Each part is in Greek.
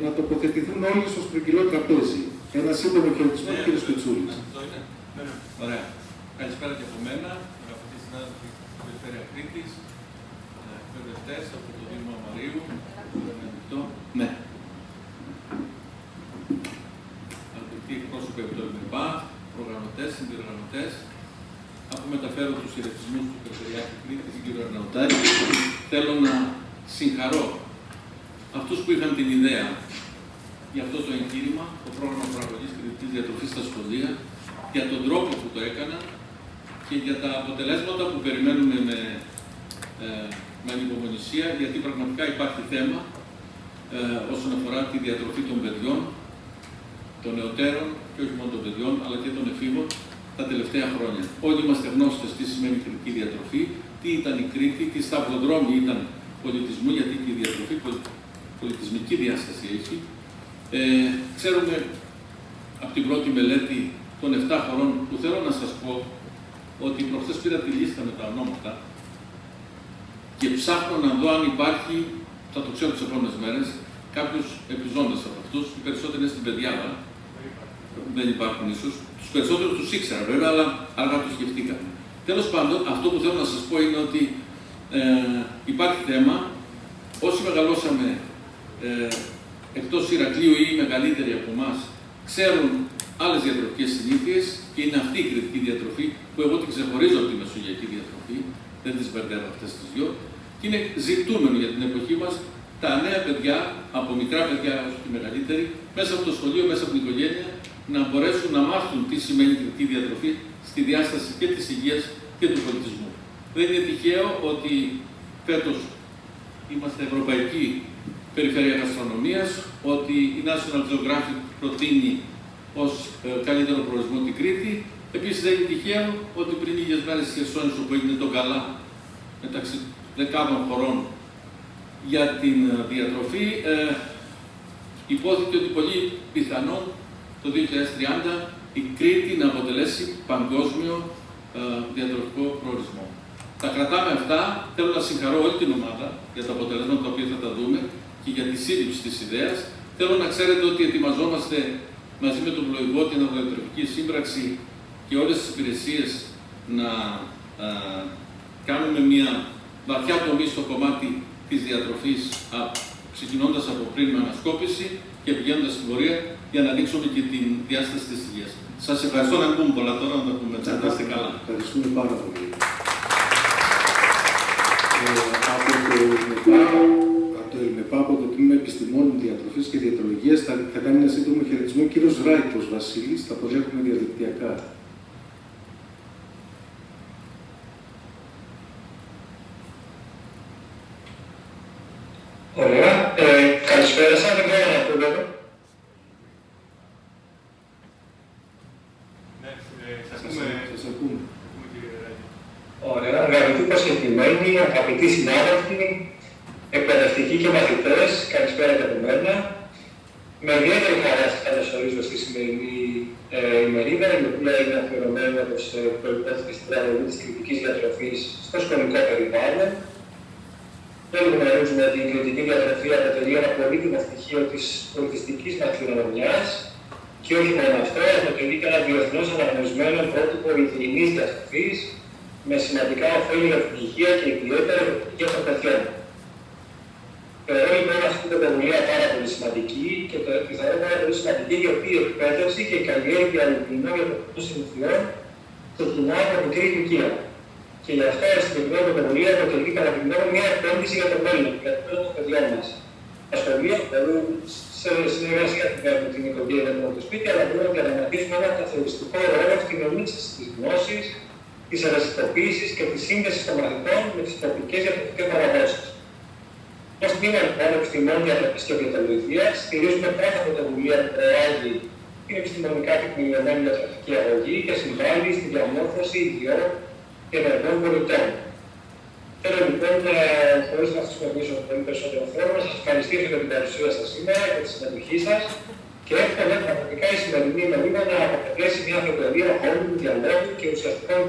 να τοποθετηθούν όλοι στο στρογγυλό τραπέζι. Ένα σύντομο χαιρετισμό του κ. Σπιτσούλης. Ωραία. Καλησπέρα και από μένα, αγαπητοί συνάδελφοι της Περιφέρεια Κρήτης, εκπαιδευτές από το Δήμο Αμαρίου. Ναι. Αγαπητοί εκπρόσωποι από το ΕΜΕΠΑ, προγραμματές, συνδιοργανωτές, αφού μεταφέρω τους χαιρετισμούς του Περιφερειάρχη Κρήτης, κ. Αρναουτάκη, θέλω να συγχαρώ αυτούς που είχαν την ιδέα για αυτό το εγχείρημα, το πρόγραμμα παραγωγής κριτικής διατροφής στα σχολεία, για τον τρόπο που το έκαναν και για τα αποτελέσματα που περιμένουμε με ανυπομονησία, γιατί πραγματικά υπάρχει θέμα όσον αφορά τη διατροφή των παιδιών, των νεωτέρων και όχι μόνο των παιδιών, αλλά και των εφήβων τα τελευταία χρόνια. Όλοι είμαστε γνώστες τι σημαίνει κριτική διατροφή, τι ήταν η Κρήτη, τι σταυροδρόμοι ήταν πολιτισμού, γιατί και η διατροφή πολιτισμική διάσταση έχει. Ξέρουμε από την πρώτη μελέτη των 7 χωρών, που θέλω να σας πω ότι προχθές πήρα τη λίστα με τα ονόματα και ψάχνω να δω αν υπάρχει, θα το ξέρω τις επόμενες μέρες, κάποιους επιζώντες από αυτούς. Οι περισσότεροι είναι στην Παιδιάδα. Δεν υπάρχουν ίσως. Τους περισσότερους τους ήξερα βέβαια, αλλά αργά τους σκεφτήκαμε. Τέλος πάντων, αυτό που θέλω να σας πω είναι ότι υπάρχει θέμα. Όσοι μεγαλώσαμε εκτός Ηρακλείου ή οι μεγαλύτεροι από εμάς, ξέρουν άλλες διατροφικές συνήθειες και είναι αυτή η κριτική διατροφή που εγώ την ξεχωρίζω από τη μεσογειακή διατροφή, δεν τις μπερδεύω αυτές τις δυο, και είναι ζητούμενο για την εποχή μας τα νέα παιδιά, από μικρά παιδιά ως και μεγαλύτεροι, μέσα από το σχολείο, μέσα από την οικογένεια, να μπορέσουν να μάθουν τι σημαίνει κριτική διατροφή στη διάσταση και της υγείας και του πολιτισμού. Δεν είναι τυχαίο ότι φέτος είμαστε ευρωπαϊκή περιφέρεια γαστρονομίας, ότι η National Geographic προτείνει ως καλύτερο προορισμό την Κρήτη. Επίσης δεν είναι τυχαίο ότι πριν λίγες μέρες στη Χερσόνησο που έγινε το γκαλά μεταξύ δεκάδων χωρών για την διατροφή, υπόθηκε ότι πολύ πιθανόν το 2030 η Κρήτη να αποτελέσει παγκόσμιο διατροφικό προορισμό. Τα κρατάμε αυτά. Θέλω να συγχαρώ όλη την ομάδα για τα αποτελέσματα τα οποία θα τα δούμε και για τη σύλληψη της ιδέας. Θέλω να ξέρετε ότι ετοιμαζόμαστε μαζί με τον Λογικό, την Αγροδιατροφική Σύμπραξη και όλες τις υπηρεσίες να κάνουμε μια βαθιά τομή στο κομμάτι της διατροφής, ξεκινώντας από πριν με ανασκόπηση και πηγαίνοντας στην πορεία για να δείξουμε και την διάσταση της υγείας. Σας ευχαριστώ, να πούμε πολλά τώρα, να τα πούμε. Να είστε καλά. Ευχαριστούμε πάρα πολύ. Από το ΕΛΜΕΠΑ, από το Τμήμα Επιστημών Διατροφής και Διαιτολογίας, θα κάνει ένα σύντομο χαιρετισμό ο κύριος Ράιτος Βασίλης, θα αποδέχουμε διαδικτυακά. Ωραία. Καλησπέρα σας, δεν ξέρω να ακούγεται. Ναι, σας ακούμε. Ωραία. Αγαπητοί προσκεκλημένοι, αγαπητοί συνάδελφοι, εκπαιδευτικοί και μαθητές, καλησπέρα και από μένα. Με ιδιαίτερη χαρά σας καλωσορίζω στη σημερινή ημερίδα, η οποία είναι αφιερωμένη, όπως προϋπόθηκε, στην παραγωγή της κριτικής διατροφής στο σχολικό περιβάλλον. Όλοι γνωρίζουμε ότι η κριτική διατροφή αποτελεί ένα πολύτιμο στοιχείο της πολιτιστικής μας κληρονομιάς και όχι μόνο αυτό, αποτελεί και ένα διεθνώς αναγνωρισμένο πρότυπο υγιεινής διατροφής με σημαντικά ωφέλη για την υγεία και ιδιαίτερα για την υγεία των παιδιών. Θεωρώ λοιπόν αυτή την πρωτοβουλία πάρα πολύ σημαντική και θεωρώ πάρα πολύ σημαντική γιατί η εκπαίδευση και η καλλιέργεια υγιεινών διατροφικών συνηθιών ξεκινάει από μικρή ηλικία. Και γι' αυτό η συγκεκριμένη πρωτοβουλία αποτελεί κατά τη γνώμη μια επένδυση για το μέλλον, για το μέλλον των παιδιών μας. Τα σχολεία μπορούν σε συνεργασία με την οικογένεια και με το σπίτι, αλλά μπορούν να διαδραματίσουν ένα καθοριστικό ρόλο στην ενίσχυση της γνώσης, της ευαισθητοποίησης και της σύνδεσης των μαθητών με τις τοπικές διατροφικές παραδόσεις. Ως τμήμα λοιπόν επιστημών διατροφής και διαιτολογίας, στηρίζουμε κάθε πρωτοβουλία που προάγει την επιστημονικά τεκμηριωμένη διατροφική αγωγή και συμβάλλει στη διαμόρφωση ιδεών και ενεργών πολιτών. Θέλω λοιπόν, χωρίς να σας χρησιμοποιήσω πολύ περισσότερο χρόνο, να σας ευχαριστήσω για την παρουσία σας σήμερα, για τη συμμετοχή σας και εύχομαι πραγματικά η σημερινή ημερίδα να αποτελέσει μια αφετηρία χώρου, διαλόγου και ουσιαστικών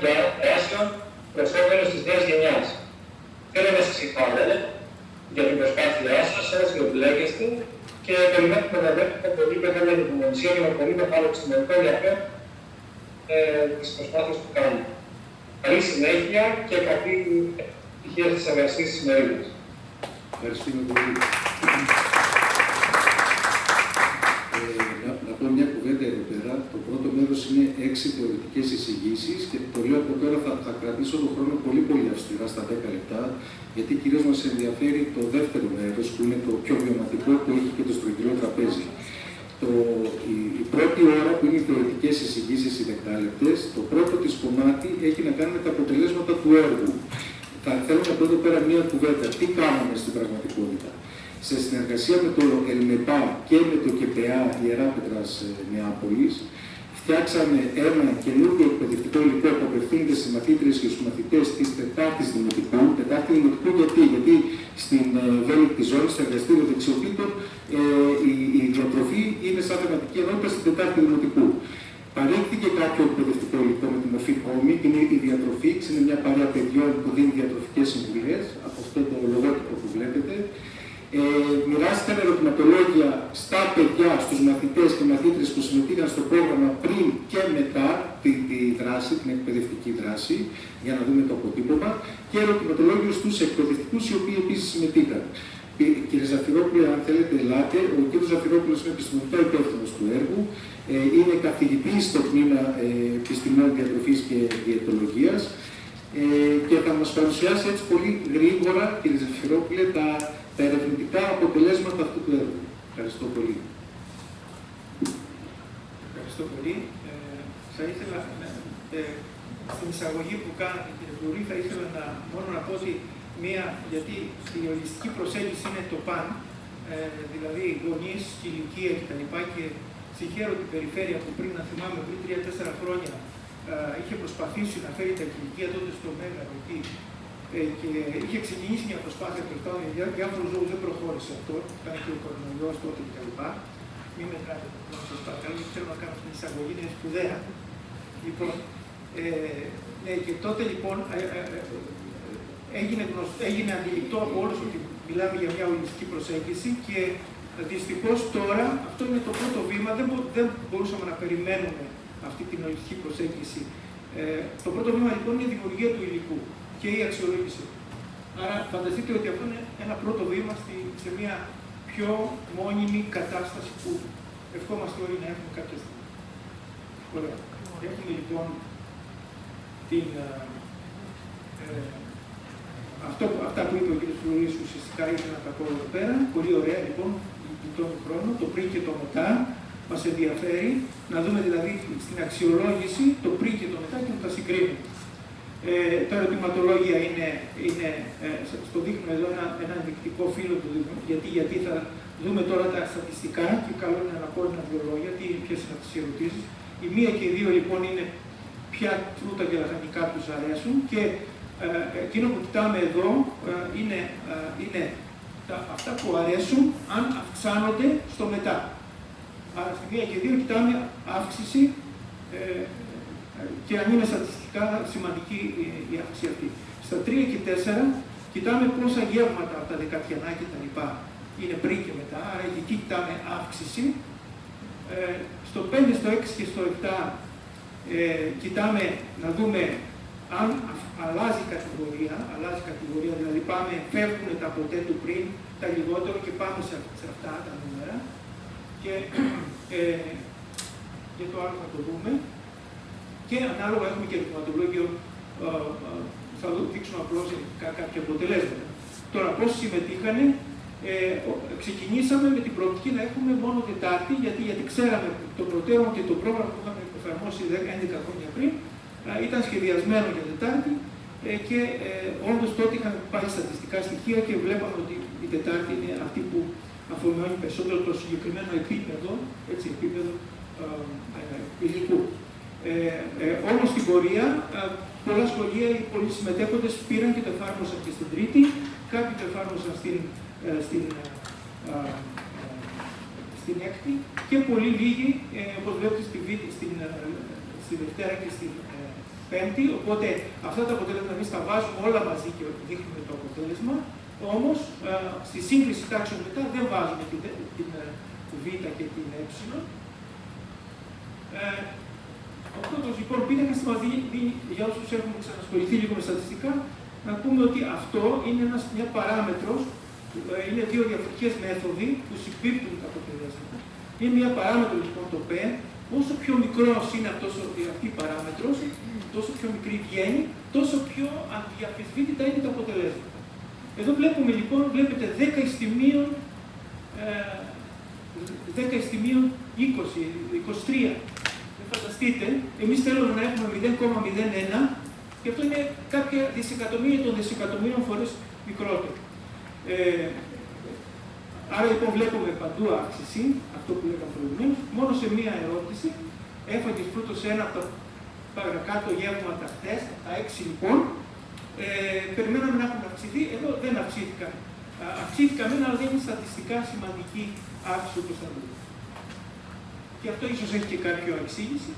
δράσεων προς όφελος της νέας γενιάς. Θέλω να σας συγχαρώ για την προσπάθειά σας, όπως εμπλέκεστε και περιμένουμε να δέχουμε πολύ μεγάλη ανυπομονησία και με πολύ μεγάλο εξωτερικό ενδιαφέρον τις προσπάθειες που κάνουμε. Καλή συνέχεια και καλή επιτυχία στις εργασίες της ημερίδας. Ευχαριστούμε πολύ. Να πω μια κουβέντα εδώ πέρα. Το πρώτο μέρος είναι 6 θεωρητικές εισηγήσεις και το λέω από τώρα, θα κρατήσω τον χρόνο πολύ αυστηρά στα 10 λεπτά, γιατί κυρίως μας ενδιαφέρει το δεύτερο μέρος, που είναι το πιο βιωματικό, που έχει και το στρογγυλό τραπέζι. Η πρώτη ώρα, που είναι οι θεωρητικές εισηγήσεις, οι δεκάλεπτες, το πρώτο της κομμάτι έχει να κάνει με τα αποτελέσματα του έργου. Θα θέλω να πω εδώ πέρα μία κουβέντα. Τι κάναμε στην πραγματικότητα. Σε συνεργασία με το ΕΛΜΕΠΑ και με το ΚΕΠΕΑ Ιερά Πέτρας Νεάπολης, φτιάξαμε ένα καινούργιο εκπαιδευτικό υλικό που απευθύνεται στις μαθήτριες και στους μαθητές της 4ης Δημοτικού. 4η Δημοτικού γιατί στην ευέλικτη ζώνη, στο εργαστήριο δεξιοτήτων, η διατροφή είναι σαν θεματική ενότητα στην 4η Δημοτικού. Παρέχθηκε κάποιο εκπαιδευτικό υλικό με τη μορφή κόμη, είναι η διατροφή, είναι μια παρέα παιδιών που δίνει διατροφικές συμβουλές, από αυτό το λογότυπο που βλέπετε. Μοιράστηκαν ερωτηματολόγια στα παιδιά, στους μαθητές και μαθήτρες που συμμετείχαν στο πρόγραμμα πριν και μετά τη δράση, την εκπαιδευτική δράση, για να δούμε το αποτύπωμα, και ερωτηματολόγιο στους εκπαιδευτικούς, οι οποίοι επίσης συμμετείχαν. Κύριε Ζαφυρόπουλε, αν θέλετε, ελάτε. Ο κύριος Ζαφυρόπουλος είναι επιστημονικά υπεύθυνος του έργου, είναι καθηγητής στο τμήμα επιστημών διατροφής και διαιτολογίας και θα μας παρουσιάσει έτσι πολύ γρήγορα, κύριε Ζαφυρόπουλε, τα ερευνητικά αποτελέσματα αυτού του έργου. Ευχαριστώ πολύ. Ευχαριστώ πολύ. Θα ήθελα, στην εισαγωγή που κάνατε, κύριε Φλουρί, θα ήθελα μόνο να πω ότι γιατί η ολιστική προσέγγιση είναι το παν, δηλαδή γονείς, ηλικία κτλ. Και συγχαίρω την περιφέρεια που πριν, να θυμάμαι, πριν 3-4 χρόνια είχε προσπαθήσει να φέρει τα ηλικία τότε στο Μέγαρο εκεί και είχε ξεκινήσει μια προσπάθεια προστάτων για διάφορους λόγους, δεν προχώρησε αυτό. Ήταν και ο κορονοϊός τότε κτλ. Μην μετράτε το σας παρακαλώ, γιατί θέλω να κάνω αυτή την εισαγωγή, είναι σπουδαία. Λοιπόν, ναι, και τότε λοιπόν έγινε αντιληπτό από όλους ότι μιλάμε για μια ολιστική προσέγγιση και δυστυχώς τώρα αυτό είναι το πρώτο βήμα, δεν μπορούσαμε να περιμένουμε αυτή την ολιστική προσέγγιση. Το πρώτο βήμα λοιπόν είναι η δημιουργία του υλικού και η αξιολόγηση. Άρα φανταστείτε ότι αυτό είναι ένα πρώτο βήμα σε μια πιο μόνιμη κατάσταση που ευχόμαστε όλοι να έχουμε κάποια στιγμή. Ωραία. Έχουμε λοιπόν αυτά που είπε ο κ. Φλουρής, ουσιαστικά ήθελα να τα πω εδώ πέρα. Πολύ ωραία λοιπόν, τον χρόνο, το πριν και το μετά. Μας ενδιαφέρει να δούμε δηλαδή στην αξιολόγηση το πριν και το μετά και να τα συγκρίνουμε. Τα ερωτηματολόγια είναι στο δείχνω εδώ ένα ενδεικτικό φύλλο του Δήμου, γιατί θα δούμε τώρα τα στατιστικά και καλό είναι να πω ένα-δυο λόγια, ποιες είναι τις ερωτήσεις. Η μία και οι δύο λοιπόν είναι ποια φρούτα και λαχανικά τους αρέσουν και εκείνο που κοιτάμε εδώ είναι αυτά που αρέσουν αν αυξάνονται στο μετά. Άρα στη μία και δύο κοιτάμε αύξηση και αν είναι στατιστικά σημαντική η αύξηση αυτή. Στα 3 και 4 κοιτάμε πόσα γεύματα από τα δεκατιανά και τα λοιπά είναι πριν και μετά, άρα εκεί κοιτάμε αύξηση. Στο 5, στο 6 και στο 7 κοιτάμε να δούμε αν αλλάζει κατηγορία, δηλαδή φεύγουν τα ποτέ του πριν, τα λιγότερο και πάμε σε αυτά τα νούμερα. Και το άλλο θα το δούμε. Και ανάλογα έχουμε και ερωτηματολόγιο, θα δείξουμε απλώς κάποια αποτελέσματα. Τώρα πώς συμμετείχανε, ξεκινήσαμε με την προοπτική να έχουμε μόνο Τετάρτη, γιατί ξέραμε το προτέρων και το πρόγραμμα που είχαμε εφαρμόσει 11 χρόνια πριν, ήταν σχεδιασμένο για Τετάρτη και όντως τότε είχαμε πάει στατιστικά στοιχεία και βλέπαμε ότι η Τετάρτη είναι αυτή που αφομοιώνει περισσότερο το συγκεκριμένο επίπεδο υλικού. Όμως στην πορεία, πολλά σχολεία, οι πολλοί συμμετέχοντες πήραν και το εφάρμοσαν και στην Τρίτη, κάποιοι το εφάρμοσαν στην Έκτη και πολύ λίγοι, όπως βλέπετε στη Δευτέρα και στην Πέμπτη. Οπότε αυτά τα αποτελέσματα εμείς τα βάζουμε όλα μαζί και δείχνουμε το αποτέλεσμα Όμως, στη σύγκριση τάξεων μετά δεν βάζουμε την Β και την Ε. Ο πρώτος λοιπόν πίνακας μας δίνει, για όσους έχουμε ξανασχοληθεί λίγο με στατιστικά, να πούμε ότι αυτό είναι μια παράμετρος, είναι δύο διαφορετικές μέθοδοι που συμπίπτουν τα αποτελέσματα. Είναι μια παράμετρο λοιπόν το P, όσο πιο μικρός είναι αυτή η παράμετρος, τόσο πιο μικρή βγαίνει, τόσο πιο αδιαφεσβήτητα είναι τα αποτελέσματα. Εδώ βλέπουμε λοιπόν, βλέπετε 10 εις τιμίων 20, 23. Φανταστείτε, εμείς θέλουμε να έχουμε 0,01 και αυτό είναι κάποια δισεκατομμύρια των δισεκατομμύριων φορές μικρότερο. Άρα λοιπόν βλέπουμε παντού αύξηση, αυτό που λέγαμε προηγουμένως, μόνο σε μία ερώτηση. Έφαγες φρούτο σε ένα από τα παρακάτω γεύματα χθες, τα 6 λοιπόν, περιμέναμε να έχουν αυξηθεί, εδώ δεν αυξήθηκαν. Αυξήθηκαν μένα, αλλά δεν είναι στατιστικά σημαντική αύξηση όπως θα δούμε. Και αυτό ίσως έχει και κάποια εξήγηση.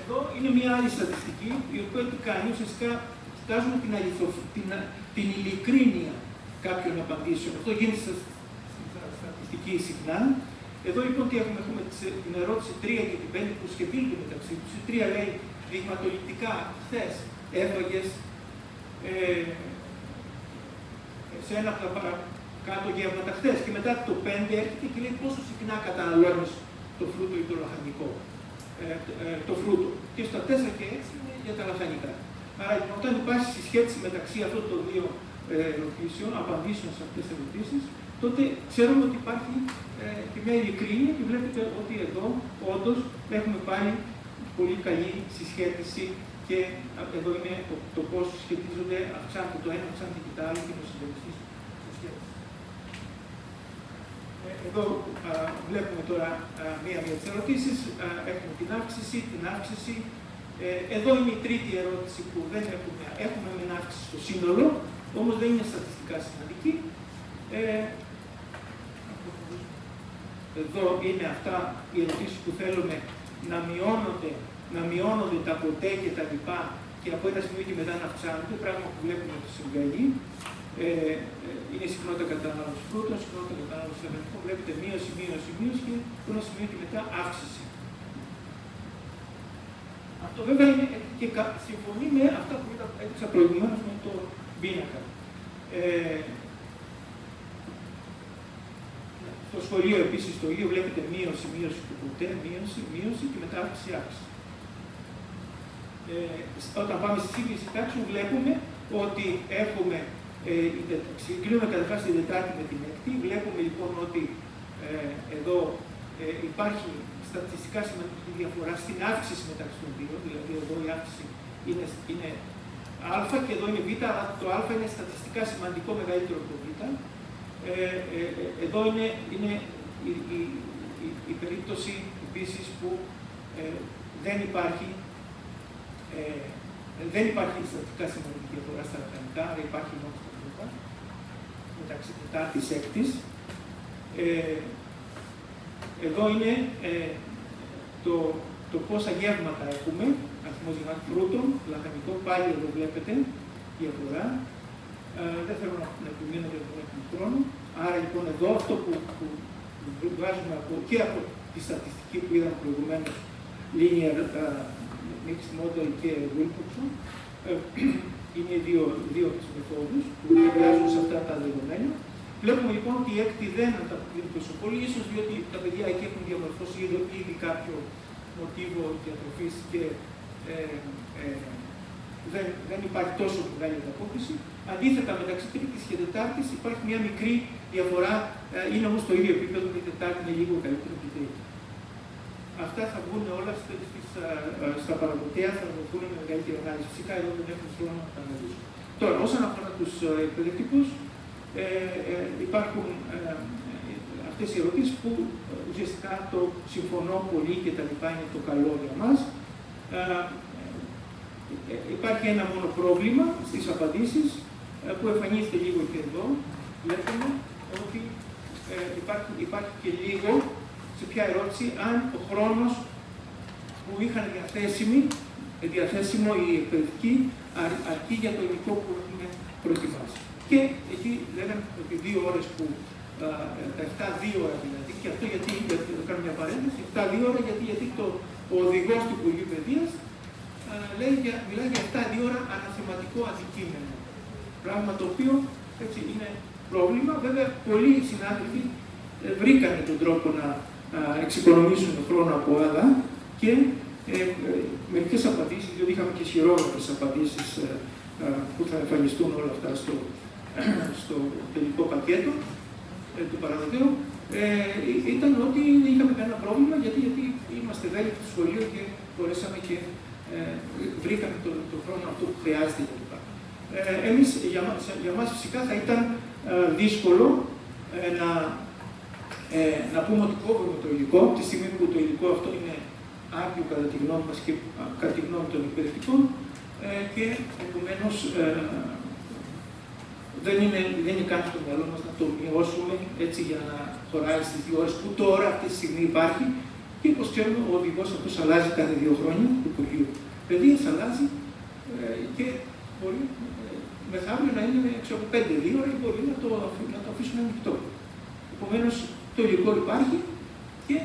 Εδώ είναι μια άλλη στατιστική, η οποία τι κάνει, ουσιαστικά κοιτάζουμε την ειλικρίνεια κάποιων απαντήσεων. Αυτό γίνεται στην στατιστική συχνά. Εδώ λοιπόν τι έχουμε, την ερώτηση 3 και την 5 που σχετίζονται μεταξύ τους. Η 3 λέει δειγματοληπτικά, χθες έφαγες σε ένα από τα παρακάτω γεύματα χθες, και μετά το 5 έρχεται και λέει πόσο συχνά καταναλώνεις το φρούτο ή το λαχανικό. Το φρούτο. Και στα 4 και 6 είναι για τα λαχανικά. Άρα λοιπόν, όταν υπάρχει συσχέτιση μεταξύ αυτών των δύο ερωτήσεων, απαντήσεων σε αυτές τις ερωτήσεις, τότε ξέρουμε ότι υπάρχει και μια ειλικρίνεια και βλέπετε ότι εδώ όντως έχουμε πάλι πολύ καλή συσχέτιση και εδώ είναι το πώς σχετίζονται, αυξάνεται το ένα, αυξάνεται και το άλλο και το συντελεστής συσχέτιση. Εδώ βλέπουμε τώρα μία από τις ερωτήσεις. Έχουμε την αύξηση. Εδώ είναι η τρίτη ερώτηση που δεν έχουμε μια αύξηση στο σύνολο, όμως δεν είναι στατιστικά σημαντική. Εδώ είναι αυτά οι ερωτήσεις που θέλουμε να μειώνονται τα ποτέ και τα λοιπά και από ένα σημείο και μετά να αυξάνονται, πράγμα που βλέπουμε ότι συμβαίνει. Είναι η συχνότητα κατανάλωσης φρούτων, συχνότητα κατανάλωσης λαχανικών. Βλέπετε μείωση και από ένα σημείο και μετά αύξηση. Αυτό βέβαια είναι και συμφωνεί με αυτά που έδειξα προηγουμένως με το πίνακα. Στο σχολείο επίσης το ίδιο, βλέπετε μείωση του ποτέ, μείωση και μετά αύξηση. Όταν πάμε στη σύγκριση τάξεων βλέπουμε ότι έχουμε, συγκρίνουμε καταρχάς την Τετάρτη με την Έκτη, βλέπουμε λοιπόν ότι εδώ υπάρχει στατιστικά σημαντική διαφορά στην αύξηση μεταξύ των δύο, δηλαδή εδώ η αύξηση είναι α και εδώ είναι β, αλλά το α είναι στατιστικά σημαντικό μεγαλύτερο από το β. Εδώ είναι η περίπτωση επίσης που δεν υπάρχει στατιστικά σημαντική διαφορά στα λαχανικά, αλλά υπάρχει μόνο στα φρούτα, μεταξύ Τετάρτης και Έκτης. Εδώ είναι το πόσα γεύματα έχουμε, αριθμός γεμάτων φρούτων, λαχανικό, πάλι εδώ βλέπετε διαφορά. Δεν θέλω να επιμείνω γιατί δεν έχουμε χρόνο. Άρα λοιπόν εδώ αυτό που βγάζουμε και από τη στατιστική που είδαμε προηγουμένως, linear mixed model και Wilcoxon, είναι δύο μεθόδους που βγάζουν σε αυτά τα δεδομένα. Βλέπουμε λοιπόν ότι η Έκτη δεν ανταποκρίνει τόσο πολύ, ίσως διότι τα παιδιά εκεί έχουν διαμορφώσει ήδη κάποιο μοτίβο διατροφής και δεν υπάρχει τόσο μεγάλη ανταπόκριση. Αντίθετα, μεταξύ Τρίτης και Τετάρτης υπάρχει μια μικρή διαφορά, είναι όμως το ίδιο επίπεδο, η Τετάρτη είναι λίγο καλύτερη από την Τρίτη. Αυτά θα βγουν όλα στα παραδοτέα, θα δοθούν με μεγαλύτερη ανάλυση. Φυσικά εδώ δεν έχουμε χρόνο να τα αναλύσουμε. Τώρα, όσον αφορά τους εκπαιδευτικούς, υπάρχουν αυτές οι ερωτήσεις που ουσιαστικά το συμφωνώ πολύ και τα λοιπά είναι το καλό για μας. Υπάρχει ένα μόνο πρόβλημα στις απαντήσεις που εμφανίζεται λίγο και εδώ. Βλέπουμε ότι υπάρχει και λίγο σε ποια ερώτηση αν ο χρόνος που είχαν διαθέσιμοι διαθέσιμο η εκπαιδευτική αρκεί για το υλικό που έχουμε προετοιμάσει. Και εκεί λέγανε ότι 2 ώρες που, τα 7-2 ώρα δηλαδή, και αυτό γιατί κάνω μια παρένθεση, 7-2 ώρα γιατί ο οδηγός του Υπουργείου Παιδείας μιλάει για 7-2 ώρα αναθεματικό αντικείμενο. Πράγμα το οποίο έτσι, είναι πρόβλημα. Βέβαια, πολλοί συνάδελφοι βρήκανε τον τρόπο να εξοικονομήσουν χρόνο από άλλα και μερικές απαντήσεις, διότι είχαμε και ισχυρόγραφες απαντήσεις που θα εμφανιστούν όλα αυτά στο τελικό πακέτο του παραδοτέου, ήταν ότι είχαμε κανένα πρόβλημα γιατί είμαστε ευέλικτοι στο σχολείο και μπορέσαμε και βρήκαμε τον χρόνο αυτό που χρειάζεται κλπ. Εμείς, για μας φυσικά θα ήταν δύσκολο να πούμε ότι κόβουμε το υλικό, τη στιγμή που το υλικό αυτό είναι άπιο κατά τη γνώμη μας και κατά τη γνώμη των εκπαιδευτικών και επομένως δεν είναι κάτι στο μυαλό μας να το μειώσουμε έτσι για να χωράει στις 2 ώρες που τώρα αυτή τη στιγμή υπάρχει και όπως ξέρουμε ο οδηγός αυτός αλλάζει κάθε 2 χρόνια του Υπουργείου Παιδείας, αλλάζει και μπορεί μεθαύριο να είναι 5-2 ώρες ή μπορεί να το αφήσουμε ανοιχτό. Επομένως το υλικό υπάρχει και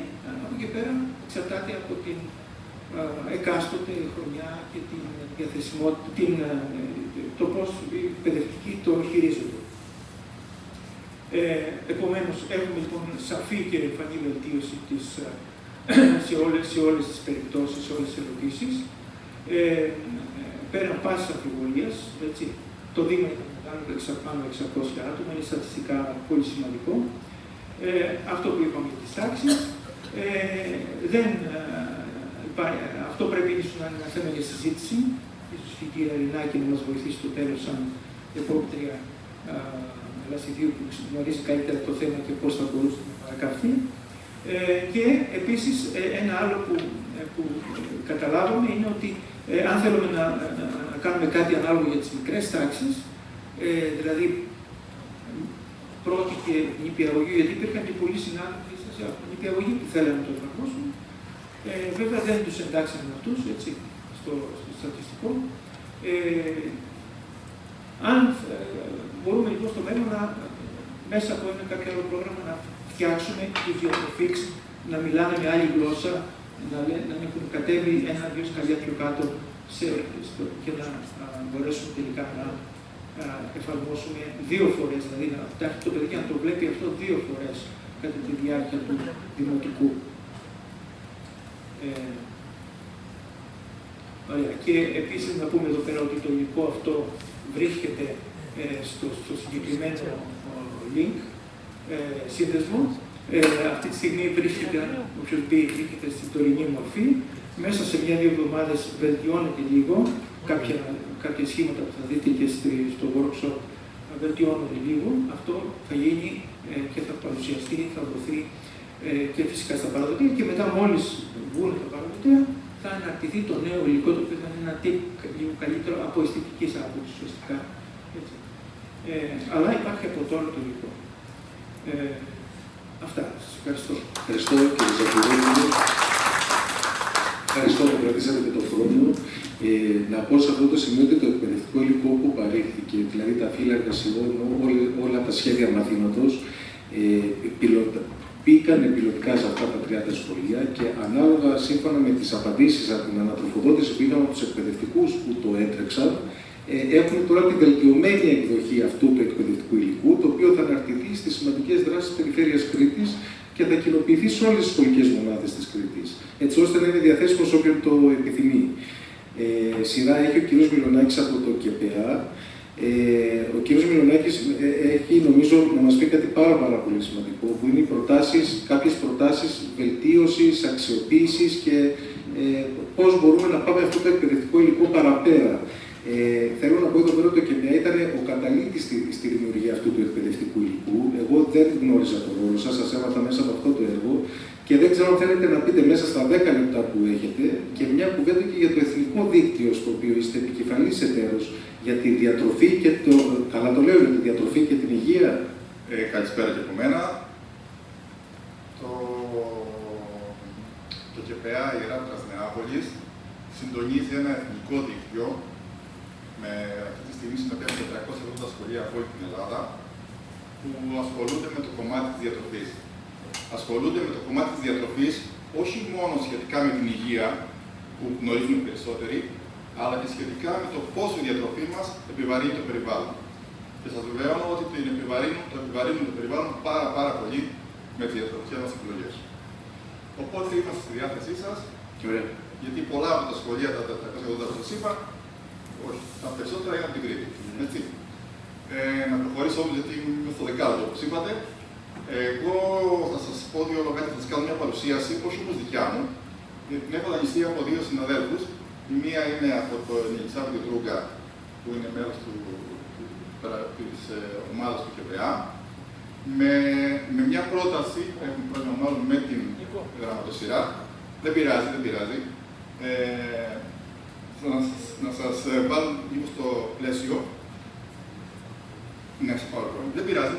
από εκεί πέρα εξαρτάται από την εκάστοτε χρονιά και την διαθεσιμότητα, το πώς η εκπαιδευτική το χειρίζεται. Επομένως, έχουμε λοιπόν σαφή και εμφανή βελτίωση σε όλες τις περιπτώσεις, σε όλες τις ερωτήσεις. Πέραν πάσης αμφιβολίας, το δείγμα ήταν μεγάλο, πάνω 600 άτομα, είναι στατιστικά πολύ σημαντικό. Αυτό που είπαμε για τις τάξεις, αυτό πρέπει ίσως να είναι ένα θέμα για συζήτηση. Ίσως η κυρία Ρινάκη να μας βοηθήσει στο τέλος σαν επόπτρια Λασιδίου που γνωρίζει καλύτερα το θέμα και πώς θα μπορούσε να παρακαυθεί. Και επίσης ένα άλλο που καταλάβαμε είναι ότι αν θέλουμε να κάνουμε κάτι ανάλογο για τις μικρές τάξεις, δηλαδή πρώτη και νηπιαγωγή, γιατί υπήρχαν και πολλοί συνάδελφοι από την νηπιαγωγή που θέλανε να το εφαρμόσουν. Βέβαια δεν τους εντάξαμε αυτούς, έτσι, στο στατιστικό. Αν μπορούμε λοιπόν στο μέλλον μέσα από ένα κάποιο άλλο πρόγραμμα να φτιάξουμε τους διατροφίξ, να μιλάνε με άλλη γλώσσα, να έχουν κατέβει 1-2 σκαλιά πιο κάτω και να μπορέσουμε τελικά να εφαρμόσουμε 2 φορές, δηλαδή το παιδί να το βλέπει αυτό 2 φορές κατά τη διάρκεια του δημοτικού. Ωραία. Και επίσης να πούμε εδώ πέρα ότι το υλικό αυτό βρίσκεται στο συγκεκριμένο link, σύνδεσμο. Αυτή τη στιγμή βρίσκεται, όποιος μπει, βρίσκεται στην τωρινή μορφή. Μέσα σε 1-2 εβδομάδες βελτιώνεται λίγο. Κάποια σχήματα που θα δείτε και στο workshop βελτιώνονται λίγο. Αυτό θα γίνει και θα παρουσιαστεί, θα δοθεί και φυσικά στα παραδοτέα και μετά μόλις βγουν τα παραδοτέα θα αναρτηθεί το νέο υλικό το οποίο θα είναι ένα τύπο λίγο καλύτερο από αισθητικής άποψης ουσιαστικά. Αλλά υπάρχει από τώρα το υλικό. Αυτά. Σας ευχαριστώ. Ευχαριστώ κύριε Ζαχουρόπουλο. Ευχαριστώ που κρατήσατε και τον χρόνο. Να πω σε αυτό το σημείο ότι το εκπαιδευτικό υλικό που παρέχθηκε, δηλαδή τα φύλλα εργασιών, όλα τα σχέδια μαθήματος, μπήκαν πιλωτικά σε αυτά τα 30 σχολεία και ανάλογα σύμφωνα με τις απαντήσεις από την ανατροφοδότηση που είχαμε από τους εκπαιδευτικούς που το έτρεξαν, έχουμε τώρα τη βελτιωμένη εκδοχή αυτού του εκπαιδευτικού υλικού, το οποίο θα αναρτηθεί στις σημαντικές δράσεις της Περιφέρειας Κρήτης και θα κοινοποιηθεί σε όλες τις σχολικές μονάδες της Κρήτης, έτσι ώστε να είναι διαθέσιμο σε όποιον το επιθυμεί. Σειρά έχει ο κ. Μιλονάκης από το ΚΕΠΕΑ. Ο κ. Μιλονάκης έχει, νομίζω, να μας πει κάτι πάρα πολύ σημαντικό, που είναι κάποιες προτάσεις βελτίωσης, αξιοποίησης και πώς μπορούμε να πάμε αυτό το εκπαιδευτικό υλικό παραπέρα. Θέλω να πω εδώ πέρα ότι το ΚΕΠΕΑ ήταν ο καταλήτης στη δημιουργία αυτού του εκπαιδευτικού υλικού. Εγώ δεν γνώριζα τον ρόλο σας, σας έμαθα μέσα από αυτό το έργο και δεν ξέρω αν θέλετε να πείτε μέσα στα 10 λεπτά που έχετε και μια κουβέντα και για το εθνικό δίκτυο στο οποίο είστε επικεφαλής εταίρος για τη διατροφή και καλά το λέω, για τη διατροφή και την υγεία. Καλησπέρα και από μένα. Το ΚΕΠΕΑ Ιερά Νεάπολης συντονίζει ένα εθνικό δίκτυο με αυτή τη στιγμή συμμετέχουν 480 σχολεία από όλη την Ελλάδα που ασχολούνται με το κομμάτι της διατροφής. Ασχολούνται με το κομμάτι της διατροφής όχι μόνο σχετικά με την υγεία, που γνωρίζουν οι περισσότεροι, αλλά και σχετικά με το πόσο η διατροφή μας επιβαρύνει το περιβάλλον. Και σας βεβαιώνω ότι το επιβαρύνουν το περιβάλλον πάρα πολύ με τις διατροφικές μας επιλογές. Οπότε είμαστε στη διάθεσή σας, γιατί πολλά από τα σχολεία, τα 480 που σας είπα, όχι, τα περισσότερα είναι από την Κρήτη. Έτσι. Να προχωρήσω όμως, γιατί είμαι στο δεκάλεπτο, όπως είπατε. Εγώ θα σας πω δύο λόγια, θα σας κάνω μια παρουσίαση, όχι όπως δικιά μου, γιατί την έχω δανειστεί από δύο συναδέλφους. Η μία είναι από τον Ελισάβετο Τρούγκα, που είναι μέρος της ομάδας του ΚΕΠΕΑ, με μια πρόταση, έχουμε πρόβλημα μάλλον με την γραμματοσυρά. Δεν πειράζει. Να σας βάλω λίγο στο πλαίσιο. Ναι, σε πάρω χρόνο. Δεν πειράζει,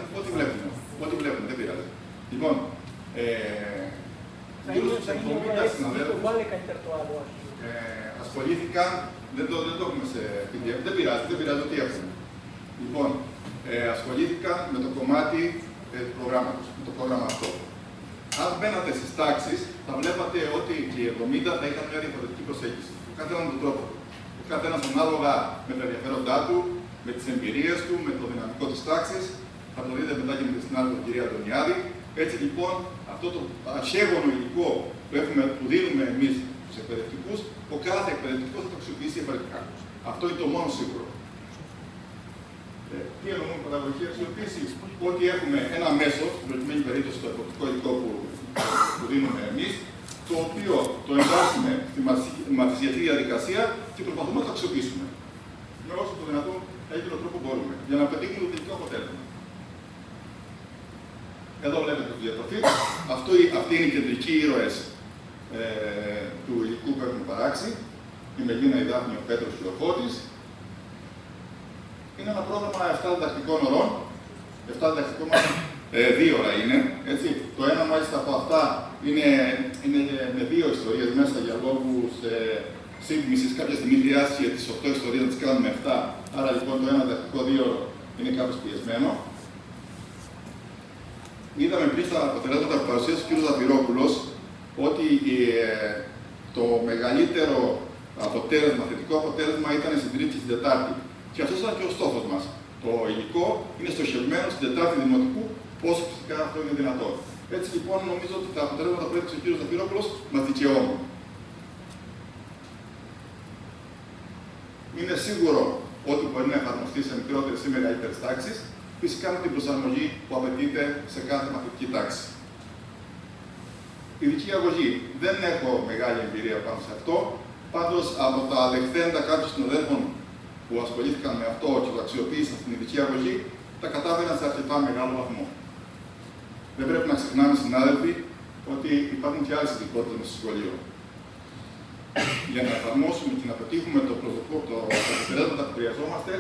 ό,τι βλέπουμε, δεν πειράζει. Λοιπόν, γύρω στους 70 συναδέλφους ασχολήθηκαν, δεν το έχουμε σε PDF, δεν πειράζει ό,τι έχουμε. Λοιπόν, ασχολήθηκαν με το κομμάτι του προγράμματος, με το πρόγραμμα αυτό. Αν μπαίνατε στις τάξεις, θα βλέπατε ότι και οι 70 θα είχαν μια διαφορετική προσέγγιση. Ο καθένας με τον τρόπο του. Ο καθένας ανάλογα με τα ενδιαφέροντά του, με τις εμπειρίες του, με το δυναμικό της τάξης. Θα το δείτε μετά και με τη συνάδελφο κυρία Αντωνιάδη. Έτσι λοιπόν, αυτό το αρχαίγωνο υλικό που δίνουμε εμείς στους εκπαιδευτικούς, ο κάθε εκπαιδευτικός θα το αξιοποιήσει διαφορετικά. Αυτό είναι το μόνο σίγουρο. Τι εννοούμε με παιδαγωγική αξιοποίηση? Ότι έχουμε ένα μέσο, στην προκειμένη περίπτωση το εποπτικό υλικό που δίνουμε εμείς, το οποίο το εντάσσουμε στη μαθησιακή διαδικασία και προσπαθούμε να το αξιοποιήσουμε. Με όσο το δυνατόν καλύτερο τρόπο μπορούμε, για να πετύχουμε το τελικό αποτέλεσμα. Εδώ βλέπετε τη διατροφή. Αυτοί είναι οι κεντρικοί ήρωες του υλικού που έχουμε παράξει. Η Μελίνα, η Δάφνη, ο Πέτρος και ο Φώτης. Είναι ένα πρόγραμμα 7 διδακτικών ωρών. 7 διδακτικών ώρων, 2 ώρα είναι. Έτσι. Το ένα μάλιστα από αυτά είναι με 2 ιστορίες μέσα για λόγους σύντμησης. Κάποια στιγμή χρειάστηκε τις 8 ιστορίες να τις κάνουμε 7. Άρα λοιπόν το ένα διδακτικό 2 ώρο είναι κάπως πιεσμένο. Είδαμε πριν στα αποτελέσματα που παρουσίασε ο κ. Ζαφυρόπουλος ότι το μεγαλύτερο θετικό αποτέλεσμα ήταν στην Τρίτη και στην Τετάρτη. Και αυτό ήταν και ο στόχος μας. Το υλικό είναι στοχευμένο στην Τετάρτη Δημοτικού, όσο φυσικά αυτό είναι δυνατόν. Έτσι λοιπόν νομίζω ότι τα αποτελέσματα που έδειξε ο κ. Ζαφυρόπουλος μας δικαιώνουν. Είναι σίγουρο ότι μπορεί να εφαρμοστεί σε μικρότερες ή μεγαλύτερες τάξεις, φυσικά με την προσαρμογή που απαιτείται σε κάθε μαθητική τάξη. Ειδική αγωγή. Δεν έχω μεγάλη εμπειρία πάνω σε αυτό. Πάντως, από τα λεχθέντα κάποιων συναδέλφων που ασχολήθηκαν με αυτό και το αξιοποίησαν στην ειδική αγωγή, τα κατάφεραν σε αρκετά μεγάλο βαθμό. Δεν πρέπει να ξεχνάμε, συνάδελφοι, ότι υπάρχουν και άλλες ειδικότητες μέσα στο σχολείο. Για να εφαρμόσουμε και να πετύχουμε τα αποτελέσματα που χρειαζόμαστε,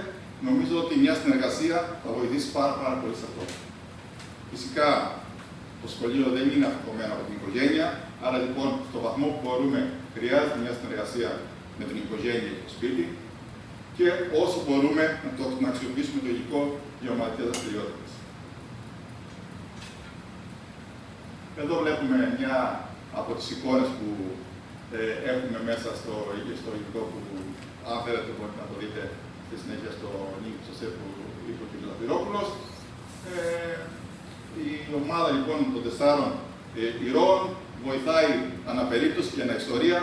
νομίζω ότι μια συνεργασία θα βοηθήσει πάρα πολύ σε αυτό. Φυσικά, το σχολείο δεν είναι αφηκωμένο από την οικογένεια, άρα λοιπόν, στο βαθμό που μπορούμε, χρειάζεται μια συνεργασία με την οικογένεια και το σπίτι και όσο μπορούμε να αξιοποιήσουμε το υλικό για ομαδικές δραστηριότητες. Εδώ βλέπουμε μια από τις εικόνες που έχουμε μέσα στο υλικό που, αν θέλετε, μπορείτε να το δείτε στη συνέχεια στο link που σας είπε ο κ. Ζαφυρόπουλος. Η ομάδα λοιπόν των 4 ηρώων βοηθάει αναπερίπτωση και αναιστορία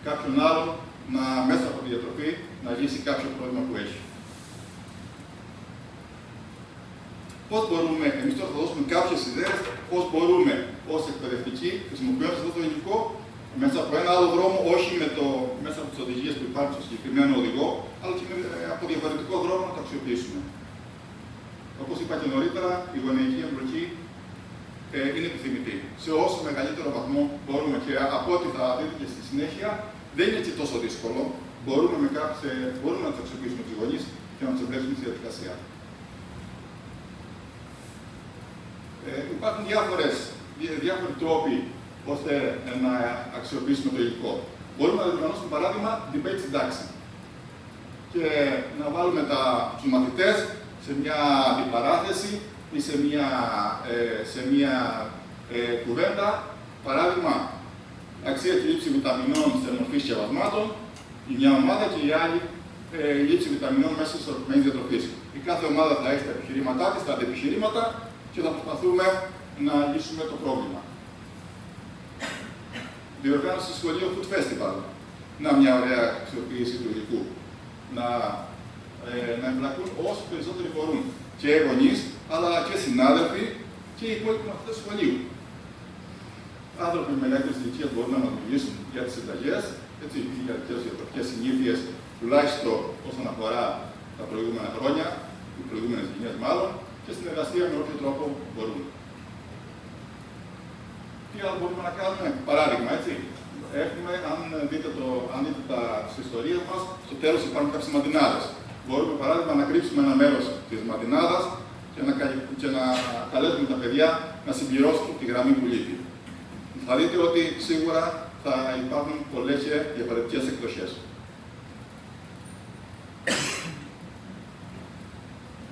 κάποιον άλλον μέσα από τη διατροφή να λύσει κάποιο πρόβλημα που έχει. Πώς μπορούμε, εμείς τώρα θα δώσουμε κάποιες ιδέες, πώς μπορούμε ως εκπαιδευτικοί, χρησιμοποιώντας αυτό το υλικό, μέσα από ένα άλλο δρόμο, όχι μέσα από τις οδηγίες που υπάρχουν στο συγκεκριμένο οδηγό, αλλά και από διαφορετικό δρόμο να το αξιοποιήσουμε. Όπως είπα και νωρίτερα, η γονεϊκή εμπλοκή είναι επιθυμητή. Σε όσο μεγαλύτερο βαθμό μπορούμε και από ό,τι θα δείτε και στη συνέχεια, δεν είναι και τόσο δύσκολο. Μπορούμε να τους αξιοποιήσουμε τους γονείς και να τους εμπλέξουμε στη διαδικασία. Υπάρχουν διάφοροι τρόποι ώστε να αξιοποιήσουμε το υλικό. Μπορούμε να διοργανώσουμε παράδειγμα debate στην τάξη. Και να βάλουμε τους μαθητές σε μια αντιπαράθεση ή σε μια κουβέντα. Παράδειγμα, αξία και λήψη βιταμινών σε μορφή σκευασμάτων, η μια ομάδα και η άλλη η λήψη βιταμινών μέσα στις ισορροπημένες διατροφής. Η κάθε ομάδα θα έχει τα επιχειρήματά της, τα αντιεπιχειρήματα και θα προσπαθούμε να λύσουμε το πρόβλημα. Διοργάνωση στο σχολείο Food Festival. Να μια ωραία αξιοποίηση του υλικού. Να εμπλακούν όσο περισσότεροι μπορούν. Και γονείς, αλλά και συνάδελφοι και οι υπόλοιποι μαθητές του σχολείου. Άνθρωποι με μεγαλύτερη ηλικία μπορούν να μας μιλήσουν για τις συνταγές, για τις διατροφικές συνήθειες, τουλάχιστον όσον αφορά τα προηγούμενα χρόνια, οι προηγούμενες γενιές μάλλον, και στην εργασία με όποιο τρόπο μπορούν. Τι άλλο μπορούμε να κάνουμε, παράδειγμα, έτσι. Έχουμε, αν δείτε τις ιστορίες μας, στο τέλος υπάρχουν κάποιες μαντινάδες. Μπορούμε, παράδειγμα, να κρύψουμε ένα μέρος της μαντινάδας και να καλέσουμε τα παιδιά να συμπληρώσουν τη γραμμή που λείπει. Θα δείτε ότι σίγουρα θα υπάρχουν πολλές και διαφορετικές εκδοχές.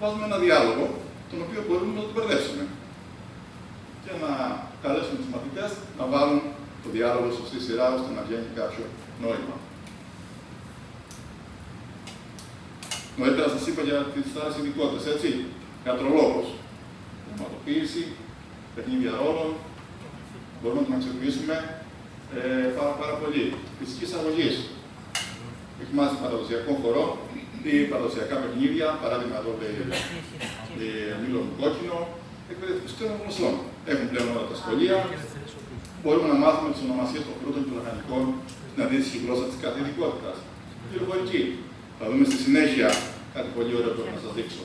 Βάζουμε ένα διάλογο, τον οποίο μπορούμε να τον μπερδέψουμε. Και να καλέσουμε τους μαθητές να βάλουν το διάλογο σωστή σειρά, ώστε να βγαίνει κάποιο νόημα. Νωρίτερα σας είπα για τις άλλες ειδικότητες, έτσι. Θεατρολόγος, θεματοποίηση, παιχνίδια ρόλων, μπορούμε να την αξιοποιήσουμε πάρα πολύ. Φυσικής αγωγής. Έχει μάθει παραδοσιακό χορό ή παραδοσιακά παιχνίδια, παράδειγμα εδώ μήλο μου κόκκινο, εκπαιδευτικών γνωστών. Έχουν πλέον όλα τα σχολεία. Μπορούμε να μάθουμε τις ονομασίες των φρούτων και των λαχανικών στην αντίστοιχη γλώσσα της κάθε ειδικότητας. Πληροφορική. Θα δούμε στη συνέχεια κάτι πολύ ωραίο που να σας δείξω.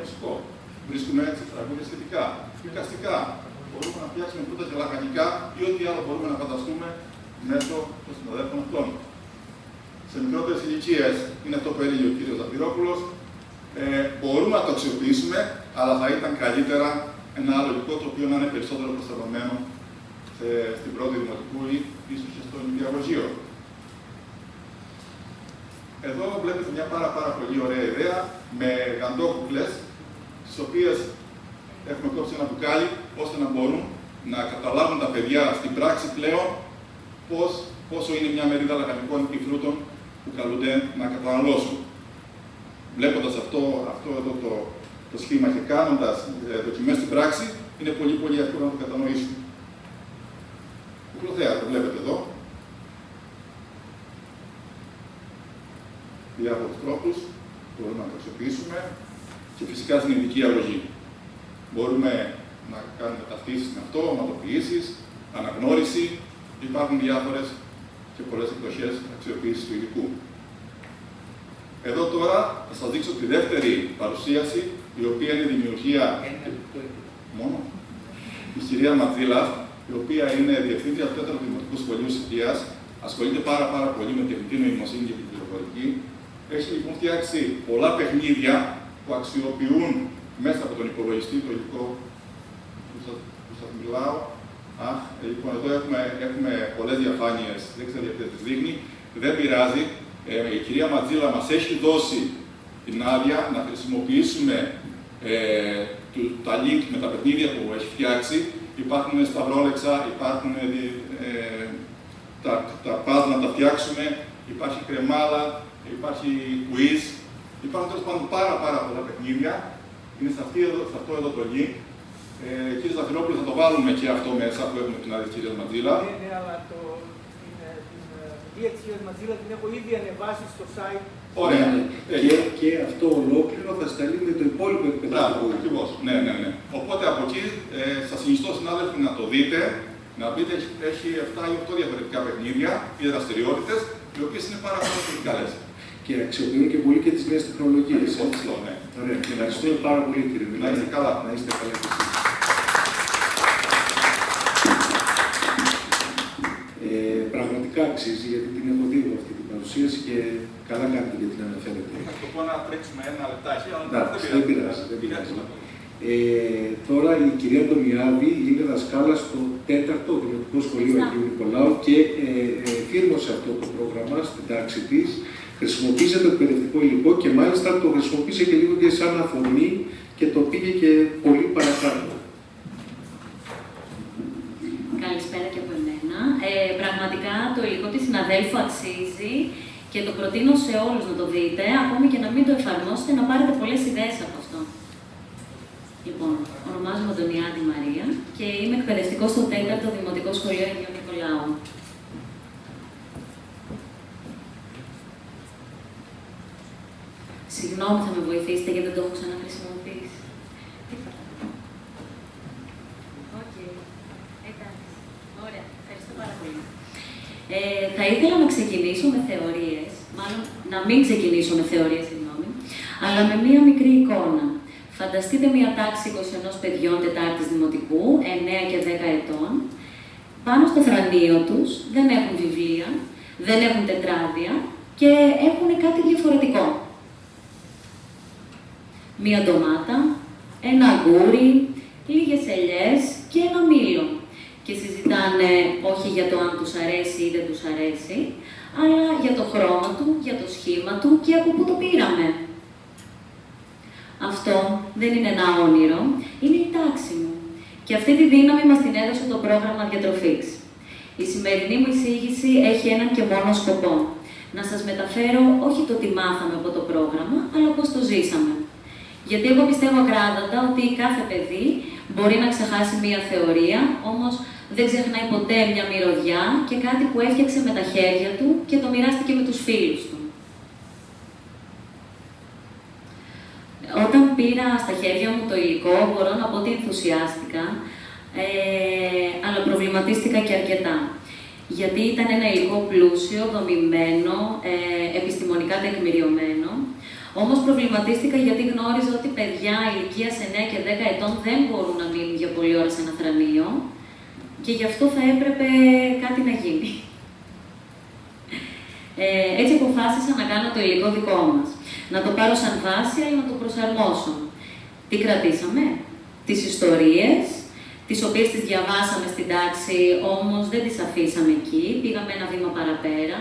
Μουσικό. Βρίσκουμε έτσι τραγούδια σχετικά. Δικαστικά. Μπορούμε να φτιάξουμε φρούτα και λαχανικά ή ό,τι άλλο μπορούμε να φανταστούμε μέσω των συναδέλφων αυτών. Σε μικρότερες ηλικίες, είναι αυτό που έλεγε ο κύριος Ζαφυρόπουλος, μπορούμε να το αξιοποιήσουμε, αλλά θα ήταν καλύτερα ένα άλλο υλικό το οποίο να είναι περισσότερο προστατευμένο στην πρώτη δημοτικού ή ίσως και στο νηπιαγωγείο. Εδώ βλέπετε μια πάρα πολύ ωραία ιδέα με γαντόκουκλες, τις οποίες έχουμε κόψει ένα μπουκάλι, ώστε να μπορούν να καταλάβουν τα παιδιά στην πράξη πλέον πόσο είναι μια μερίδα λαχανικών ή φρούτων που καλούνται να καταναλώσουν. Βλέποντας αυτό εδώ το σχήμα και κάνοντας δοκιμές στην πράξη, είναι πολύ εύκολο να το κατανοήσουν. Κουκλοθέα, το βλέπετε εδώ. Διάφορους τρόπους μπορούμε να το αξιοποιήσουμε και φυσικά στην ειδική αγωγή. Μπορούμε να κάνουμε ταυτίσεις με αυτό, οματοποιήσεις, αναγνώριση. Υπάρχουν διάφορες και πολλές εκδοχές αξιοποίησης του υλικού. Εδώ τώρα θα σας δείξω τη δεύτερη παρουσίαση, η οποία είναι δημιουργία μόνο της κυρία Ματζίλα, η οποία είναι διευθύντρια του 4ου Δημοτικού Σχολείου Σοφίας, ασχολείται πάρα πολύ με τεχνητή νοημοσύνη και την πληροφορική. Έχει λοιπόν φτιάξει πολλά παιχνίδια που αξιοποιούν μέσα από τον υπολογιστή το υλικό που σας μιλάω. Λοιπόν, εδώ έχουμε πολλές διαφάνειες, δεν ξέρω γιατί τις δείχνει, δεν πειράζει. Η κυρία Ματζίλα μας έχει δώσει την άδεια να χρησιμοποιήσουμε τα link με τα παιχνίδια που έχει φτιάξει. Υπάρχουν σταυρόλεξα, υπάρχουν τα puzzle να τα φτιάξουμε, υπάρχει κρεμάλα, υπάρχει quiz. Υπάρχουν τέλος πάντων πάρα πολλά παιχνίδια. Είναι σε αυτό εδώ το link. Κύριε Ζαφυρόπουλο, θα το βάλουμε και αυτό μέσα που έχουμε την άδεια της κυρίας Ματζίλα. Ναι, αλλά την άδεια της κυρίας Ματζίλα την έχω ήδη ανεβάσει στο site. Ωραία. Και αυτό ολόκληρο θα σταλεί με το υπόλοιπο εκπαιδευτικό. Ακριβώς. Ναι. Οπότε από εκεί σας συνιστώ, συνάδελφοι, να το δείτε. Να δείτε, έχει 7 ή 8 διαφορετικά παιχνίδια ή δραστηριότητες, οι οποίες είναι πάρα πολύ καλές. Και αξιοποιούν και πολύ και τις νέες τεχνολογίες. Αυτό, ναι. Ωραία. Και ευχαριστούμε πάρα πολύ, κύριε Μιλάκη. Να είστε καλά. Να είστε καλά και εσείς. Πραγματικά αξίζει, γιατί την έχω δει αυτή την παρουσίαση και καλά κάνετε γιατί την αναφέρετε. Θα το πω να τρέξουμε ένα λεπτάκι, αλλά δεν πειράζει. Τώρα η κυρία Αντωνιάδη είναι δασκάλα στο 4ο Δημοτικό Σχολείο Αγίου Νικολάου και εφήρμοσε αυτό το πρόγραμμα στην τάξη της. Χρησιμοποίησε το εκπαιδευτικό υλικό και μάλιστα το χρησιμοποίησε και λίγο και σαν αφορμή και το πήγε και πολύ παρακάτω. Καλησπέρα και από εμένα. Πραγματικά το υλικό της συναδέλφου αξίζει και το προτείνω σε όλους να το δείτε, ακόμη και να μην το εφαρμόσετε, να πάρετε πολλές ιδέες από αυτό. Λοιπόν, ονομάζομαι Αντωνιάδη Μαρία και είμαι εκπαιδευτικός στο 4ο Δημοτικό Σχολείο Αγίου Νικολάου. Συγγνώμη, θα με βοηθήσετε γιατί δεν το έχω ξαναχρησιμοποιήσει. Εντάξει. Ωραία. Ευχαριστώ πάρα πολύ. Θα ήθελα να ξεκινήσω με θεωρίες, μάλλον να μην ξεκινήσω με θεωρίες, συγγνώμη, αλλά με μία μικρή εικόνα. Φανταστείτε μία τάξη 21 παιδιών Τετάρτης Δημοτικού, 9 και 10 ετών. Πάνω στο θρανείο τους δεν έχουν βιβλία, δεν έχουν τετράδια και έχουν κάτι διαφορετικό. Μία ντομάτα, ένα αγκούρι, λίγες ελιές και ένα μήλο. Και συζητάνε όχι για το αν τους αρέσει ή δεν τους αρέσει, αλλά για το χρώμα του, για το σχήμα του και από πού το πήραμε. Αυτό δεν είναι ένα όνειρο, είναι η τάξη μου. Και αυτή τη δύναμη μας την έδωσε το πρόγραμμα διατροφής. Η σημερινή μου εισήγηση έχει έναν και μόνο σκοπό. Να σας μεταφέρω όχι το τι μάθαμε από το πρόγραμμα, αλλά πώς το ζήσαμε. Γιατί εγώ πιστεύω ακράδαντα ότι κάθε παιδί μπορεί να ξεχάσει μία θεωρία, όμως δεν ξεχνάει ποτέ μια μυρωδιά και κάτι που έφτιαξε με τα χέρια του και το μοιράστηκε με τους φίλους του. Όταν πήρα στα χέρια μου το υλικό, μπορώ να πω ότι ενθουσιάστηκα, αλλά προβληματίστηκα και αρκετά. Γιατί ήταν ένα υλικό πλούσιο, δομημένο, επιστημονικά τεκμηριωμένο. Όμως προβληματίστηκα γιατί γνώριζα ότι παιδιά ηλικίας 9 και 10 ετών δεν μπορούν να μείνουν για πολλή ώρα σε ένα θρανείο και γι' αυτό θα έπρεπε κάτι να γίνει. Έτσι αποφάσισα να κάνω το υλικό δικό μας. Να το πάρω σαν βάση, αλλά να το προσαρμόσω. Τι κρατήσαμε? Τις ιστορίες, τις οποίες τις διαβάσαμε στην τάξη, όμως δεν τις αφήσαμε εκεί, πήγαμε ένα βήμα παραπέρα.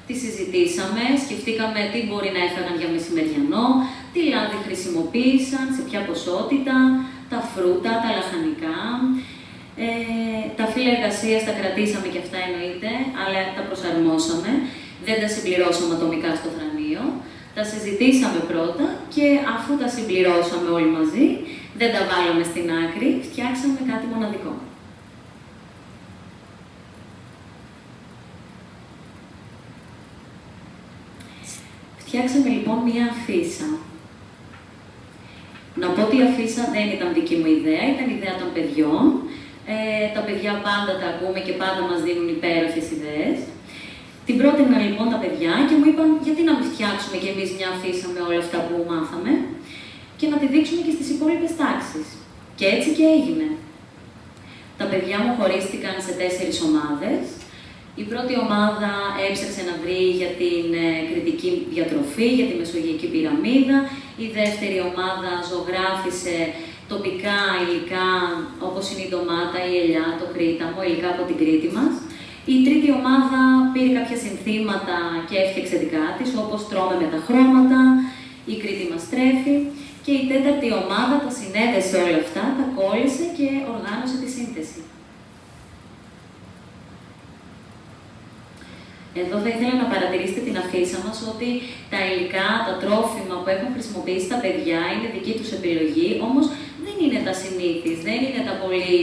Τις συζητήσαμε, σκεφτήκαμε τι μπορεί να έφαγαν για μεσημεριανό, τι λάδι χρησιμοποίησαν, σε ποια ποσότητα, τα φρούτα, τα λαχανικά. Τα φύλλα εργασίας τα κρατήσαμε και αυτά εννοείται, αλλά τα προσαρμόσαμε. Δεν τα συμπληρώσαμε ατομικά στο θρανείο. Τα συζητήσαμε πρώτα και αφού τα συμπληρώσαμε όλοι μαζί, δεν τα βάλαμε στην άκρη, φτιάξαμε κάτι μοναδικό. Φτιάξαμε λοιπόν μία αφίσα. Να πω ότι η αφίσα δεν ήταν δική μου ιδέα, ήταν ιδέα των παιδιών. Τα παιδιά πάντα τα ακούμε και πάντα μας δίνουν υπέροχες ιδέες. Την πρότεινα λοιπόν τα παιδιά και μου είπαν γιατί να μην φτιάξουμε κι εμείς μια αφίσα με όλα αυτά που μάθαμε και να τη δείξουμε και στις υπόλοιπες τάξεις. Και έτσι και έγινε. Τα παιδιά μου χωρίστηκαν σε 4 ομάδες. Η πρώτη ομάδα έψαξε να βρει για την κριτική διατροφή, για τη μεσογειακή πυραμίδα. Η δεύτερη ομάδα ζωγράφισε τοπικά υλικά, όπως είναι η ντομάτα, η ελιά, το κρίταμο, υλικά από την Κρήτη μας. Η τρίτη ομάδα πήρε κάποια συνθήματα και έφτιαξε δικά της, όπως τρώμε με τα χρώματα, η Κρήτη μας τρέφει. Και η τέταρτη ομάδα τα συνέδεσε όλα αυτά, τα κόλλησε και οργάνωσε τη σύνθεση. Εδώ θα ήθελα να παρατηρήσετε την αφίσα μας ότι τα υλικά, τα τρόφιμα που έχουν χρησιμοποιήσει τα παιδιά είναι δική τους επιλογή, όμως δεν είναι τα συνήθις, δεν είναι τα πολύ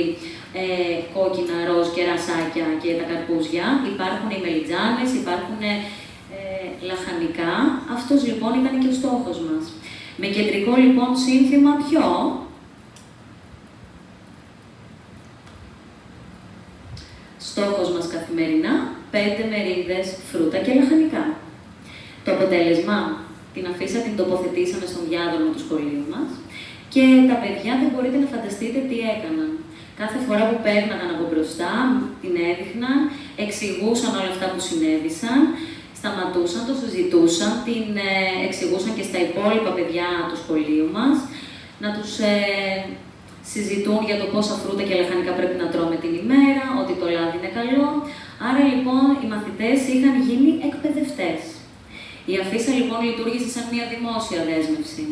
κόκκινα, ροζ και ρασάκια και τα καρπούζια. Υπάρχουν οι μελιτζάνες, υπάρχουν λαχανικά. Αυτός λοιπόν ήταν και ο στόχος μας. Με κεντρικό λοιπόν σύνθημα ποιο? Στόχος μας καθημερινά, 5 μερίδες φρούτα και λαχανικά. Το αποτέλεσμα, την αφίσα την τοποθετήσαμε στον διάδρομο του σχολείου μας και τα παιδιά δεν μπορείτε να φανταστείτε τι έκαναν. Κάθε φορά που πέρναγαν από μπροστά, την έδειχναν, εξηγούσαν όλα αυτά που συνέβησαν, σταματούσαν, το συζητούσαν, την εξηγούσαν και στα υπόλοιπα παιδιά του σχολείου μας, να τους συζητούν για το πόσα φρούτα και λαχανικά πρέπει να τρώμε την ημέρα, ότι το λάδι είναι καλό. Άρα λοιπόν οι μαθητές είχαν γίνει εκπαιδευτές. Η αφίσα λοιπόν λειτουργήσε σαν μια δημόσια δέσμευση.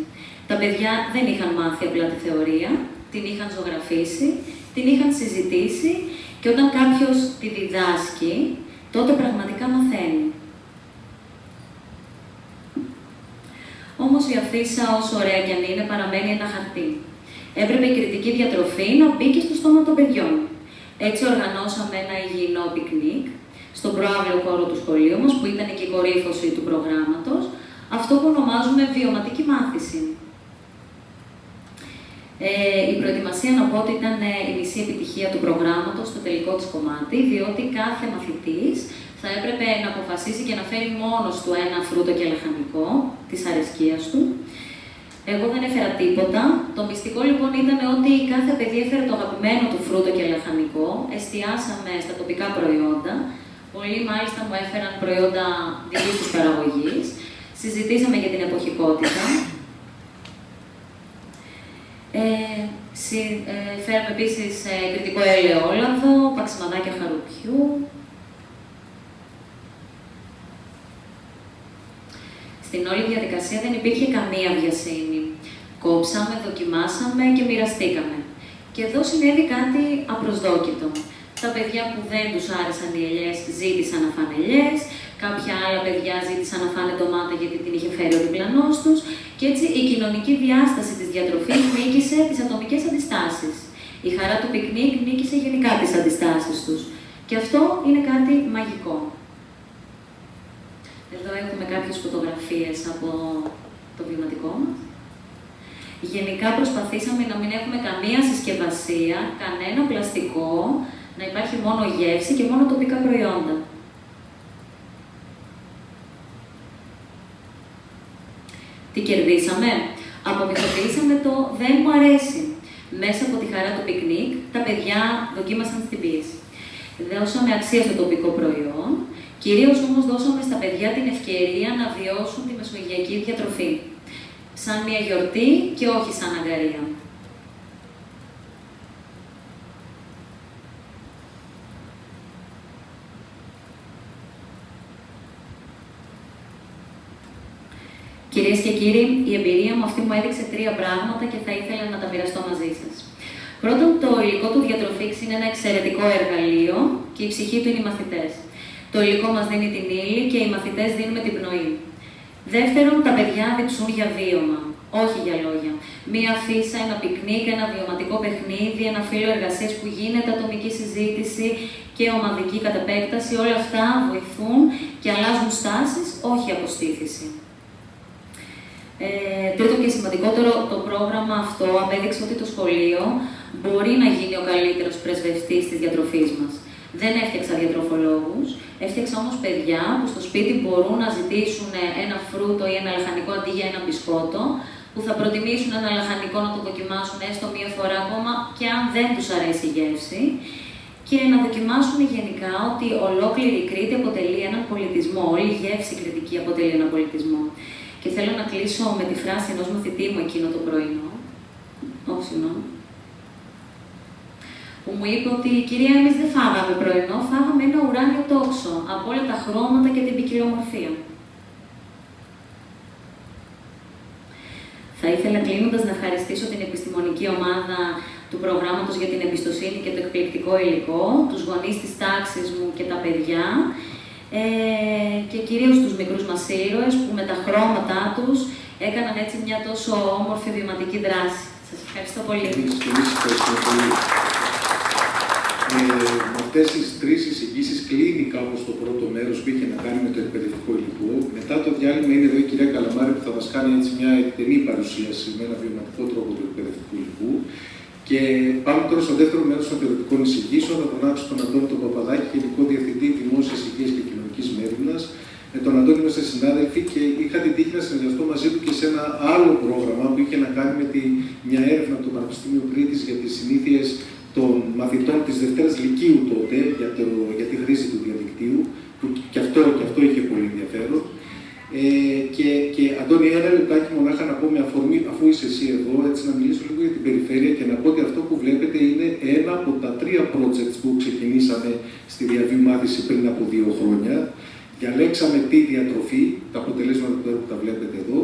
Τα παιδιά δεν είχαν μάθει απλά τη θεωρία, την είχαν ζωγραφίσει, την είχαν συζητήσει και όταν κάποιος τη διδάσκει, τότε πραγματικά μαθαίνει. Όμως η αφίσα, όσο ωραία κι αν είναι, παραμένει ένα χαρτί. Έπρεπε η κριτική διατροφή να μπει και στο στόμα των παιδιών. Έτσι οργανώσαμε ένα υγιεινό πικνίκ στον προαύλιο χώρο του σχολείου μας, που ήταν και η κορύφωση του προγράμματος, αυτό που ονομάζουμε βιωματική μάθηση. Η προετοιμασία, να πω ότι ήταν η μισή επιτυχία του προγράμματος στο τελικό της κομμάτι, διότι κάθε μαθητής θα έπρεπε να αποφασίσει και να φέρει μόνος του ένα φρούτο και λαχανικό της αρεσκίας του. Εγώ δεν έφερα τίποτα. Το μυστικό λοιπόν ήταν ότι κάθε παιδί έφερε το αγαπημένο του φρούτο και λαχανικό. Εστιάσαμε στα τοπικά προϊόντα. Πολλοί μάλιστα μου έφεραν προϊόντα δικής τους παραγωγής. Συζητήσαμε για την εποχικότητα. Φέραμε επίσης κριτικό ελαιόλαδο, παξιμαδάκια χαρουπιού. Στην όλη διαδικασία δεν υπήρχε καμία βιασύνη. Κόψαμε, δοκιμάσαμε και μοιραστήκαμε. Και εδώ συνέβη κάτι απροσδόκητο. Τα παιδιά που δεν τους άρεσαν οι ελιές ζήτησαν να φάνε ελιές, κάποια άλλα παιδιά ζήτησαν να φάνε ντομάτα γιατί την είχε φέρει ο διπλανός τους, και έτσι η κοινωνική διάσταση της διατροφής νίκησε τις ατομικές αντιστάσεις. Η χαρά του πικνίκ νίκησε γενικά τις αντιστάσεις τους. Και αυτό είναι κάτι μαγικό. Εδώ έχουμε κάποιες φωτογραφίες από το βιωματικό μας. Γενικά προσπαθήσαμε να μην έχουμε καμία συσκευασία, κανένα πλαστικό, να υπάρχει μόνο γεύση και μόνο τοπικά προϊόντα. Τι κερδίσαμε? Απομυθοποιήσαμε το «δεν μου αρέσει». Μέσα από τη χαρά του πικνίκ, τα παιδιά δοκίμασαν στην πίεση. Δώσαμε αξία στο τοπικό προϊόν, κυρίως όμως δώσαμε στα παιδιά την ευκαιρία να βιώσουν τη μεσογειακή διατροφή. Σαν μια γιορτή και όχι σαν αγκαρία. Κυρίες και κύριοι, η εμπειρία μου αυτή μου έδειξε 3 πράγματα και θα ήθελα να τα μοιραστώ μαζί σας. Πρώτον, το υλικό του διατροφής είναι ένα εξαιρετικό εργαλείο και η ψυχή του είναι οι μαθητές. Το υλικό μας δίνει την ύλη και οι μαθητές δίνουμε την πνοή. Δεύτερον, τα παιδιά διψούν για βίωμα, όχι για λόγια. Μία αφίσα, ένα πικνίκ, ένα βιωματικό παιχνίδι, ένα φύλλο εργασίας που γίνεται, ατομική συζήτηση και ομαδική κατ' επέκταση, όλα αυτά βοηθούν και αλλάζουν στάσεις, όχι αποστήθηση. Τρίτο και σημαντικότερο, το πρόγραμμα αυτό απέδειξε ότι το σχολείο μπορεί να γίνει ο καλύτερος πρεσβευτής της διατροφής μας. Δεν έφτιαξα διατροφολόγους, έφτιαξα όμως παιδιά που στο σπίτι μπορούν να ζητήσουν ένα φρούτο ή ένα λαχανικό αντί για ένα μπισκότο, που θα προτιμήσουν ένα λαχανικό να το δοκιμάσουν έστω μία φορά ακόμα και αν δεν τους αρέσει η γεύση, και να δοκιμάσουν γενικά ότι ολόκληρη η Κρήτη αποτελεί έναν πολιτισμό, όλη η γεύση κριτική αποτελεί έναν πολιτισμό. Και θέλω να κλείσω με τη φράση ενός μαθητή μου εκείνο το πρωινό, που μου είπε ότι «Κυρία, εμείς δεν φάγαμε πρωινό, φάγαμε ένα ουράνιο τόξο από όλα τα χρώματα και την ποικιλομορφία». Θα ήθελα κλείνοντας να ευχαριστήσω την επιστημονική ομάδα του προγράμματος για την εμπιστοσύνη και το εκπληκτικό υλικό, τους γονείς της τάξης μου και τα παιδιά, και κυρίως τους μικρούς μας ήρωες που με τα χρώματά τους έκαναν έτσι μια τόσο όμορφη βιωματική δράση. Σας ευχαριστώ πολύ. Εμείς ευχαριστούμε πολύ. Με αυτές τις 3 εισηγήσεις κλείνει κάπως το πρώτο μέρος που είχε να κάνει με το εκπαιδευτικό υλικό. Μετά το διάλειμμα είναι εδώ η κυρία Καλαμάρη που θα μας κάνει έτσι μια εκτενή παρουσίαση με ένα βιωματικό τρόπο του εκπαιδευτικού υλικού. Και πάμε τώρα στο δεύτερο μέρος των θεωρητικών εισηγήσεων. Θα τον άκουσω τον Αντώνη τον Παπαδάκη, Γενικό Διευθυντή Δημόσιας Υγείας και Κοινωνικής Μέριμνας. Με τον Αντώνη είμαστε συνάδελφοι και είχα την τύχη να συνεργαστώ μαζί του και σε ένα άλλο πρόγραμμα που είχε να κάνει με μια έρευνα του Πανεπιστημίου Κρήτης για τις συνήθειες των μαθητών της Δευτέρας Λυκείου τότε για τη χρήση του διαδικτύου, που και αυτό είχε πολύ ενδιαφέρον. Και Αντώνη, ένα λεπτάκι μονάχα να πω με αφορμή, αφού είσαι εσύ εδώ, έτσι να μιλήσω λίγο για την περιφέρεια και να πω ότι αυτό που βλέπετε είναι ένα από τα 3 projects που ξεκινήσαμε στη διαβίου μάθηση πριν από 2 χρόνια. Διαλέξαμε τη διατροφή, τα αποτελέσματα που τα βλέπετε εδώ.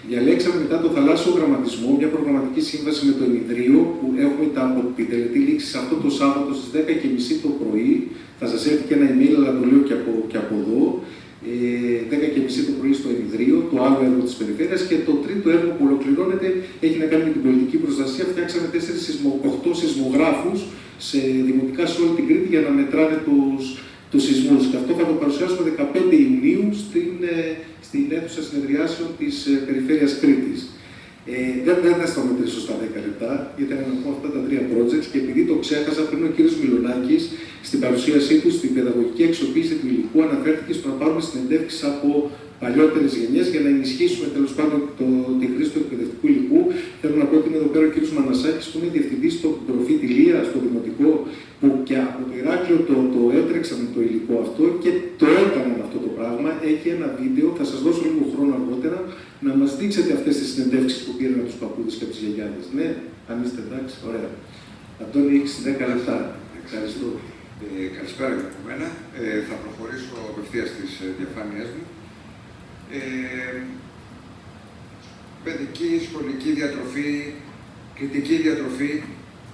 Διαλέξαμε μετά το θαλάσσιο γραμματισμό, μια προγραμματική σύμβαση με το Ενιδρίο, που έχουμε την τελετή λήξη αυτό το Σάββατο στις 10:30 το πρωί. Θα σας έρθει και ένα email, αλλά το λέω και από εδώ. 10:30 το πρωί στο Ενιδρίο, το άλλο έργο της περιφέρειας. Και το τρίτο έργο που ολοκληρώνεται έχει να κάνει με την πολιτική προστασία. Φτιάξαμε 8 σεισμογράφους σε δημοτικά σε όλη την Κρήτη για να μετράνε τους σεισμούς. Και αυτό θα το παρουσιάσουμε 15 Ιουνίου στην αίθουσα συνεδριάσεων της Περιφέρειας Κρήτης. Δεν θα σταματήσω στα 10 λεπτά, γιατί να πω αυτά τα 3 projects και επειδή το ξέχασα πριν ο κύριος Μιλονάκης στην παρουσίασή του στην παιδαγωγική αξιοποίηση του υλικού αναφέρθηκε στο να πάρουμε συνεντεύξεις από παλιότερες γενιές για να ενισχύσουμε τέλος πάντων τη χρήση του εκπαιδευτικού υλικού. Θέλω να πω ότι είναι εδώ πέρα ο κύριος Μανασάκης που είναι διευθυντής στο προφήτη Λία, στο Δημοτικό, που και από το Ηράκλειο το έτρεξαν το υλικό αυτό και το έκαναν αυτό το πράγμα. Έχει ένα βίντεο, θα σας δώσω λίγο χρόνο αργότερα, να μας δείξετε αυτές τις συνεντεύξεις που πήραν από τους παππούδες και από τις γιαγιάδες. Ναι, αν είστε εντάξει, ωραία. Αντώνη, έχεις 10 λεπτά. Ευχαριστώ. Καλησπέρα για μένα. Θα προχωρήσω απευθείας στις διαφάνειές μου. Παιδική, σχολική διατροφή, κριτική διατροφή,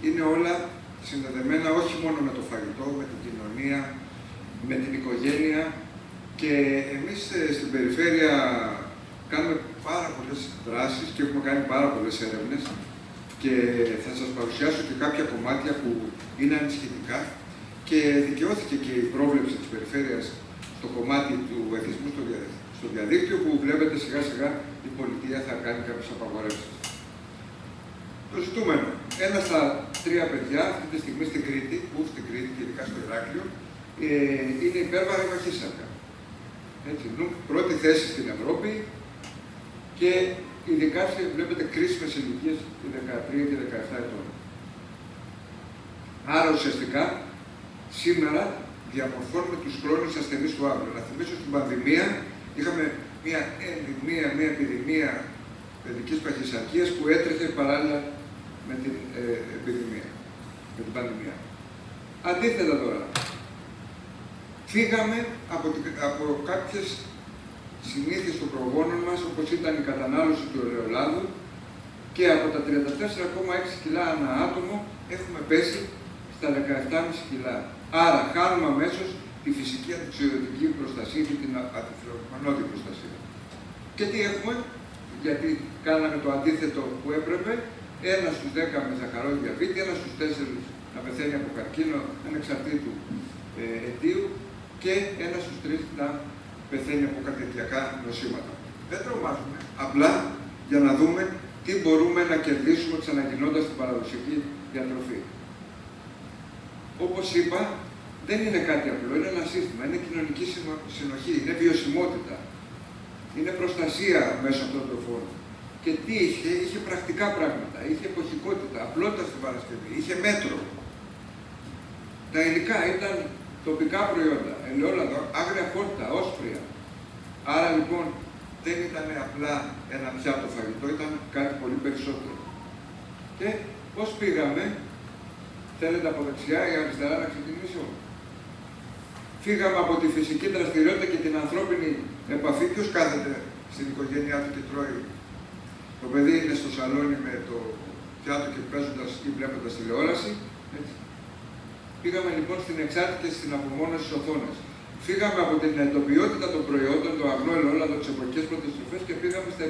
είναι όλα συνδεδεμένα όχι μόνο με το φαγητό, με την κοινωνία, με την οικογένεια και εμείς στην περιφέρεια κάνουμε πάρα πολλές δράσεις και έχουμε κάνει πάρα πολλές έρευνες και θα σας παρουσιάσω και κάποια κομμάτια που είναι ανησυχητικά και δικαιώθηκε και η πρόβλεψη της περιφέρειας στο κομμάτι του εθισμού στο διαδίκτυο που βλέπετε σιγά σιγά η πολιτεία θα κάνει κάποιες απαγορεύσεις. Το ζητούμενο. Ένα στα 3 παιδιά αυτή τη στιγμή στην Κρήτη, και ειδικά στο Ηράκλειο, είναι υπέρβαρη μαχήσαρκα. Πρώτη θέση στην Ευρώπη και ειδικά βλέπετε κρίσιμες ηλικίες 13 και 17 ετών. Άρα ουσιαστικά σήμερα διαμορφώνουμε τους χρόνους ασθενείς του αύριο. Να θυμίσω στην πανδημία είχαμε μια επιδημία παιδικής παχυσαρκίας που έτρεχε παράλληλα με την επιδημία, με την πανδημία. Αντίθετα τώρα, φύγαμε από κάποιες συνήθειες των προγόνων μας, όπως ήταν η κατανάλωση του ελαιολάδου και από τα 34,6 κιλά ανά άτομο έχουμε πέσει στα 17,5 κιλά. Άρα χάνουμε αμέσως τη φυσική αντιξιοδοτική προστασία και την αντιφλεγμονώδη προστασία. Και τι έχουμε, γιατί κάναμε το αντίθετο που έπρεπε, 1 στους 10 με ζαχαρό διαβήτη, 1 στους 4 να πεθαίνει από καρκίνο ανεξαρτήτου αιτίου και 1 στους 3 να πεθαίνει από καρδιακά νοσήματα. Δεν τρομάζουμε, απλά για να δούμε τι μπορούμε να κερδίσουμε ξαναγινώντας την παραδοσιακή διατροφή. Όπως είπα, δεν είναι κάτι απλό, είναι ένα σύστημα, είναι κοινωνική συνοχή, είναι βιωσιμότητα, είναι προστασία μέσω αυτών των τροφών. Και τι είχε πρακτικά πράγματα, είχε εποχικότητα, απλότητα στην Παρασκευή, είχε μέτρο. Τα υλικά ήταν τοπικά προϊόντα, ελαιόλαδο, άγρια φόρτα, όσπρια. Άρα λοιπόν δεν ήταν απλά ένα πιάτο φαγητό, ήταν κάτι πολύ περισσότερο. Και πώς πήγαμε, θέλετε από δεξιά ή αριστερά να ξεκινήσω. Φύγαμε από τη φυσική δραστηριότητα και την ανθρώπινη επαφή. Ποιος κάθεται στην οικογένειά του και τρώει. Το παιδί είναι στο σαλόνι με το πιάτο και παίζοντας ή βλέποντας τηλεόραση. Έτσι. Πήγαμε λοιπόν στην εξάρτηση και στην απομόνωση στις οθόνες. Φύγαμε από την εντοπιότητα των προϊόντων, το αγνό ελαιόλαδο, τις εποχικές πρώτες τροφές και πήγαμε στα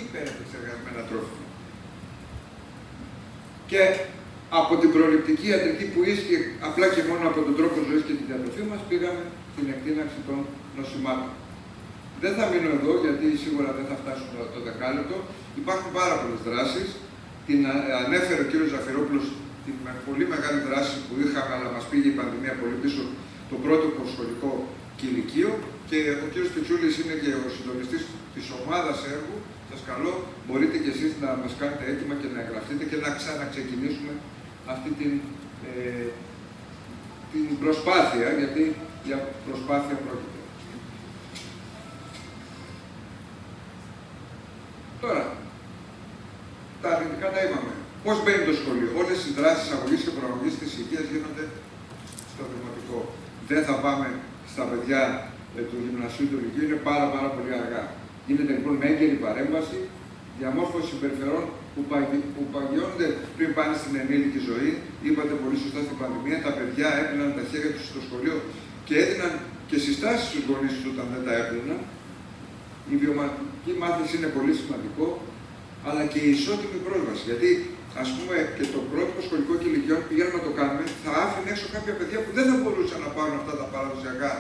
υπερεπεξεργασμένα τρόφιμα. Και από την προληπτική ιατρική που ίσχυε απλά και μόνο από τον τρόπο ζωής και τη διατροφή μας, πήγαμε στην εκτείναξη των νοσημάτων. Δεν θα μείνω εδώ, γιατί σίγουρα δεν θα φτάσουν το δεκάλεπτο. Υπάρχουν πάρα πολλές δράσεις. Την ανέφερε ο κύριος Ζαφυρόπουλος την πολύ μεγάλη δράση που είχαμε, αλλά μας πήγε η πανδημία πολύ πίσω, το πρώτο προσχολικό κηλικείο. Και ο κύριος Πιτσούλης είναι και ο συντονιστής της ομάδας έργου. Σας καλώ, μπορείτε και εσείς να μας κάνετε έτοιμα και να εγγραφτείτε και να ξαναξεκινήσουμε αυτή την προσπάθεια, γιατί για προσπάθεια πρόκειται. δεν θα πάμε στα παιδιά του γυμνασίου του Λυκείου, είναι πάρα πολύ αργά. Γίνεται λοιπόν με έγκαιρη παρέμβαση, διαμόρφωση συμπεριφερών που παγιώνονται πριν πάνε στην ενήλικη ζωή. Είπατε πολύ σωστά στην πανδημία, τα παιδιά έπαιρναν τα χέρια τους στο σχολείο και έδιναν και συστάσεις στους γονείς τους όταν δεν τα έπαιρναν. Η βιωματική μάθηση είναι πολύ σημαντικό, αλλά και η ισότιμη πρόσβαση. Γιατί, ας πούμε, και το πρότυπο σχολικό και ηλικιών πηγαίνουμε να το κάνουμε, θα άφηνε έξω κάποια παιδιά που δεν θα μπορούσαν να πάρουν αυτά τα παραδοσιακά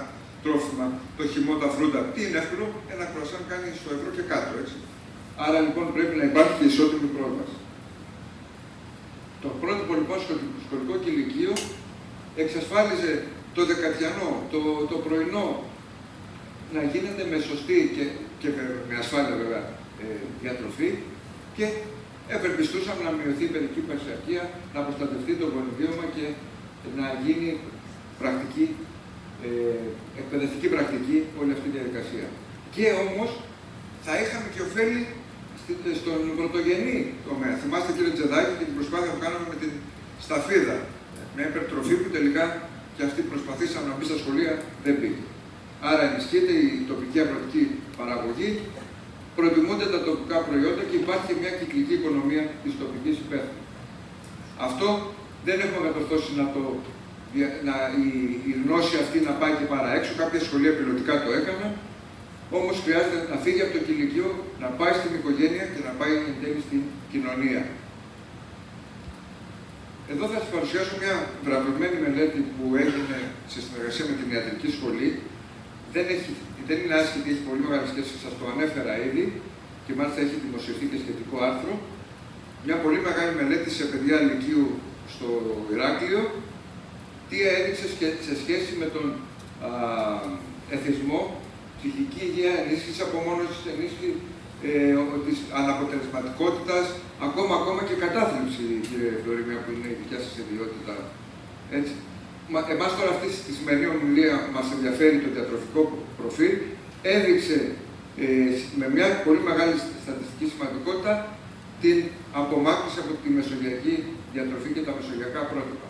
τρόφιμα, το χυμό, τα φρούτα. Τι είναι εύκολο, ένα κρουασάν κάνει στο ευρώ και κάτω, έτσι. Άρα λοιπόν πρέπει να υπάρχει και ισότιμη πρόσβαση. Το πρότυπο λοιπόν σχολικό και ηλικείο εξασφάλιζε το δεκατιανό, το πρωινό, να γίνεται με σωστή και με ασφάλεια βέβαια διατροφή και ευελπιστούσαμε να μειωθεί η παιδική παχυσαρκία, να προστατευτεί το γονιδίωμα και να γίνει πρακτική, εκπαιδευτική πρακτική όλη αυτή η διαδικασία. Και όμως θα είχαμε και ωφέλη στον πρωτογενή τομέα. Θυμάστε κύριε Τζεδάκη και την προσπάθεια που κάναμε με την σταφίδα. Μια υπερτροφή που τελικά και αυτοί προσπαθήσαμε να μπει στα σχολεία, δεν μπήκε. Άρα ενισχύεται η τοπική αγροτική παραγωγή, προτιμούνται τα τοπικά προϊόντα και υπάρχει μια κυκλική οικονομία της τοπικής υπαίθρου. Αυτό δεν έχουμε κατορθώσει η γνώση αυτή να πάει και παρά έξω. Κάποια σχολεία πιλωτικά το έκαναν, όμως χρειάζεται να φύγει από το κηλικείο, να πάει στην οικογένεια και να πάει εν τέλει στην κοινωνία. Εδώ θα σας παρουσιάσω μια βραβευμένη μελέτη που έγινε σε συνεργασία με την Ιατρική Σχολή. Δεν είναι άσχετη, έχει πολύ μεγάλη σχέση, σας το ανέφερα ήδη και μάλιστα έχει δημοσιευθεί και σχετικό άρθρο. Μια πολύ μεγάλη μελέτη σε παιδιά λυκείου στο Ηράκλειο, τι έδειξε σε σχέση με τον εθισμό, ψυχική υγεία, ενίσχυση απομόνωσης, ενίσχυση της αναποτελεσματικότητας, ακόμα και κατάθλιψη, κύριε Φλωριμία, που είναι η δικιά σας ιδιότητα. Έτσι. Εμάς τώρα αυτή τη σημερινή ομιλία μας ενδιαφέρει το διατροφικό προφίλ, έδειξε με μια πολύ μεγάλη στατιστική σημαντικότητα την απομάκρυνση από τη μεσογειακή διατροφή και τα μεσογειακά πρότυπα.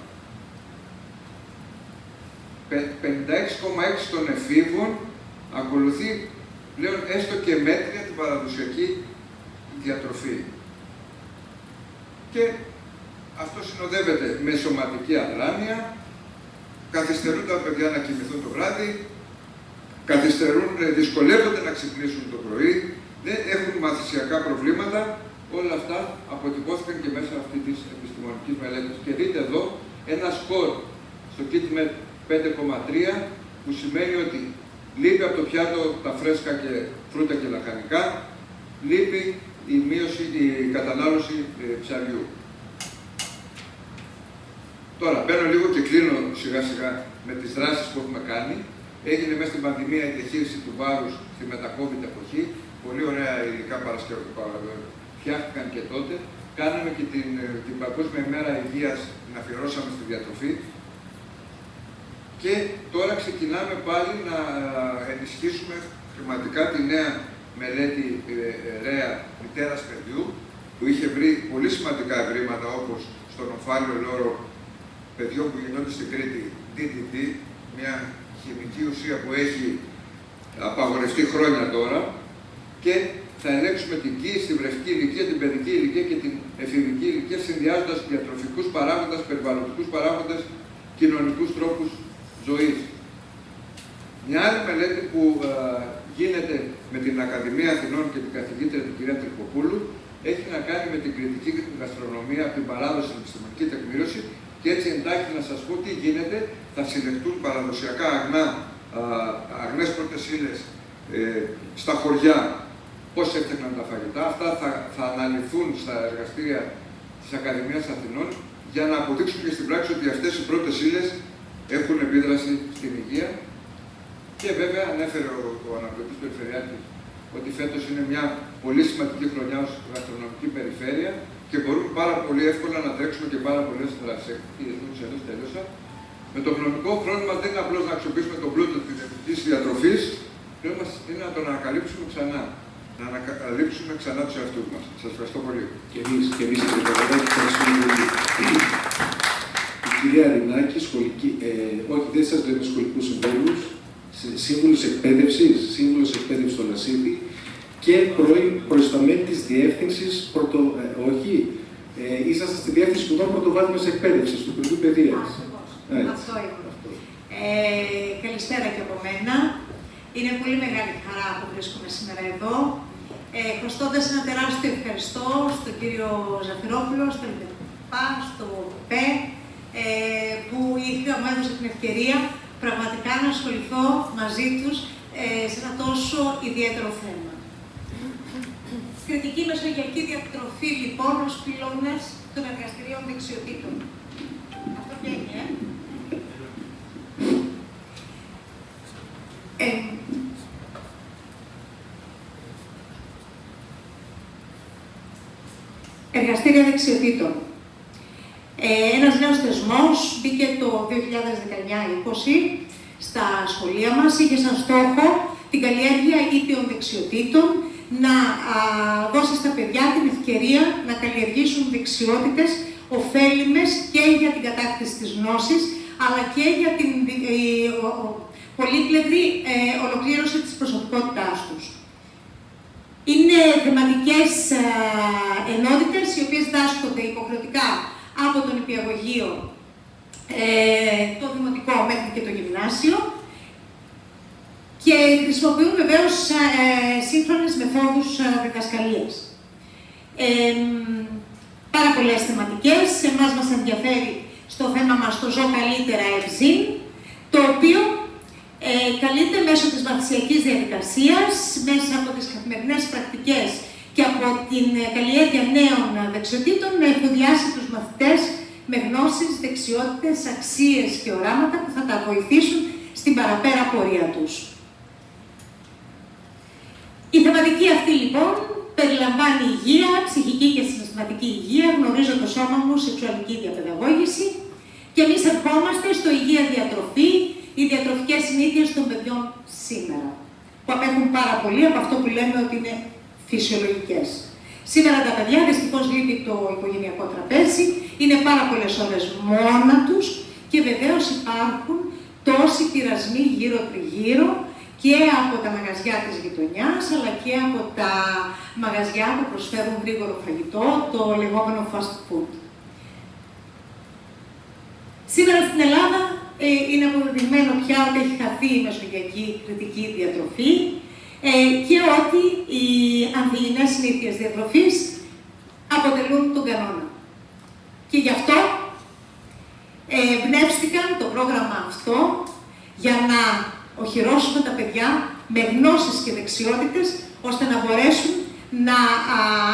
56,6 των εφήβων ακολουθεί πλέον έστω και μέτρια την παραδοσιακή διατροφή. Και αυτό συνοδεύεται με σωματική αδράνεια, καθυστερούν τα παιδιά να κοιμηθούν το βράδυ, δυσκολεύονται να ξυπνήσουν το πρωί, δεν έχουν μαθησιακά προβλήματα. Όλα αυτά αποτυπώθηκαν και μέσα αυτή της επιστημονικής μελέτης. Και δείτε εδώ ένα σκορ στο KitMed 5,3 που σημαίνει ότι λείπει από το πιάτο τα φρέσκα και φρούτα και λαχανικά, λείπει η κατανάλωση ψαριού. Τώρα, μπαίνω λίγο και κλείνω σιγά σιγά με τις δράσεις που έχουμε κάνει. Έγινε μέσα στην πανδημία η διαχείριση του βάρους στη μετα-COVID εποχή. Πολύ ωραία υλικά φτιάχτηκαν και τότε. Κάναμε και την Παγκόσμια ημέρα υγείας, την αφιερώσαμε στη διατροφή. Και τώρα ξεκινάμε πάλι να ενισχύσουμε χρηματικά τη νέα μελέτη ΡΕΑ μητέρας παιδιού, που είχε βρει πολύ σημαντικά ευρήματα, όπως στον ομφάλιο λόρο παιδιών που γινόνται στην Κρήτη, DDT, μια χημική ουσία που έχει απαγορευτεί χρόνια τώρα, και θα ελέγξουμε την ΚΙ, την βρεφική ηλικία, την παιδική ηλικία και την εφηβική ηλικία, συνδυάζοντας διατροφικούς παράγοντες, περιβαλλοντικούς παράγοντες, κοινωνικούς τρόπους ζωής. Μια άλλη μελέτη που γίνεται με την Ακαδημία Αθηνών και την καθηγήτρια την κυρία Τρικοπούλου έχει να κάνει με την κριτική γαστρονομία από την παράδοση στην επιστημονική τεκμήρωση. Και έτσι εντάχει να σας πω τι γίνεται. Θα συλλεχτούν παραδοσιακά αγνές πρώτες ύλες στα χωριά, πώς έφτιαχναν τα φαγητά. Αυτά θα αναλυθούν στα εργαστήρια της Ακαδημίας Αθηνών για να αποδείξουν και στην πράξη ότι αυτές οι πρώτες ύλες έχουν επίδραση στην υγεία. Και βέβαια ανέφερε ο αναπληρωτής Περιφερειάρχης ότι φέτος είναι μια πολύ σημαντική χρονιά ως γαστρονομική περιφέρεια και μπορούμε πάρα πολύ εύκολα να τρέξουμε και πάρα πολλές δράσεις. Εδώ τέλειωσα. Με το χρονικό χρόνο μας δεν είναι απλώς να αξιοποιήσουμε τον πλούτο της εθνικής διατροφής, είναι να τον ανακαλύψουμε ξανά. Να ανακαλύψουμε ξανά τους εαυτούς μας. Σας ευχαριστώ πολύ. Και εμείς ευχαριστούμε πολύ. κυρία Αρινάκη, όχι, δεν σας λέμε σχολικούς συμβούλους, σύμβουλος εκπαίδευσης στο Λασίδι και πρώην προϊσταμένη της διεύθυνσης, όχι, ήσασταν στη διεύθυνση σπουδών πρωτοβάθμιας εκπαίδευσης του Υπουργείου Παιδείας. Αυτό είμαι. Καλησπέρα και από μένα. Είναι πολύ μεγάλη χαρά που βρίσκομαι σήμερα εδώ. Χρωστώντας ένα τεράστιο ευχαριστώ στον κύριο Ζαφυρόπουλο, στον ΛΠΑ, στο ΠΕ, που μου έδωσε την ευκαιρία πραγματικά να ασχοληθώ μαζί τους σε ένα τόσο ιδιαίτερο θέμα. Κριτική μεσογειακή διατροφή, λοιπόν, ως πυλώνας των εργαστηρίων δεξιοτήτων. Αυτό ποια είναι, Εργαστήρια δεξιοτήτων. Ένας νέος θεσμός μπήκε το 2019-20 στα σχολεία μας, είχε σαν στόχο την καλλιέργεια ήπιων δεξιοτήτων, να δώσει στα παιδιά την ευκαιρία να καλλιεργήσουν δεξιότητες ωφέλιμες και για την κατάκτηση της γνώσης, αλλά και για την πολύπλευρη ολοκλήρωση της προσωπικότητάς τους. Είναι θεματικές ενότητες, οι οποίες δάσκονται υποχρεωτικά από τον νηπιαγωγείο, το δημοτικό μέχρι και το γυμνάσιο και χρησιμοποιούν βεβαίως σύγχρονες μεθόδους διδασκαλίας. Πάρα πολλές θεματικές. Εμάς μας ενδιαφέρει στο θέμα μας το «Ζω καλύτερα ευζήν», το οποίο καλείται μέσω της μαθησιακής διαδικασίας, μέσα από τις καθημερινές πρακτικές και από την καλλιέργεια νέων δεξιοτήτων να εφοδιάσει τους μαθητές με γνώσεις, δεξιότητες, αξίες και οράματα που θα τα βοηθήσουν στην παραπέρα πορεία τους. Η θεματική αυτή λοιπόν περιλαμβάνει υγεία, ψυχική και συναισθηματική υγεία, γνωρίζω το σώμα μου, σεξουαλική διαπαιδαγώγηση και εμείς ερχόμαστε στο υγεία διατροφή, οι διατροφικές συνήθειες των παιδιών σήμερα, που απέχουν πάρα πολύ από αυτό που λέμε ότι είναι φυσιολογικές. Σήμερα τα παιδιά δυστυχώς λείπει το οικογενειακό τραπέζι, είναι πάρα πολλές ώρες μόνα τους και βεβαίως υπάρχουν τόσοι πειρασμοί γύρω-τριγύρω και από τα μαγαζιά της γειτονιάς, αλλά και από τα μαγαζιά που προσφέρουν γρήγορο φαγητό, το λεγόμενο fast food. Σήμερα στην Ελλάδα είναι αποδεδειγμένο πια ότι έχει χαθεί η μεσογειακή κριτική διατροφή και ότι οι ανθυγιεινές συνήθειες διατροφής αποτελούν τον κανόνα. Και γι' αυτό εμπνεύστηκαν το πρόγραμμα αυτό για να οχυρώσουμε τα παιδιά με γνώσεις και δεξιότητες, ώστε να μπορέσουν να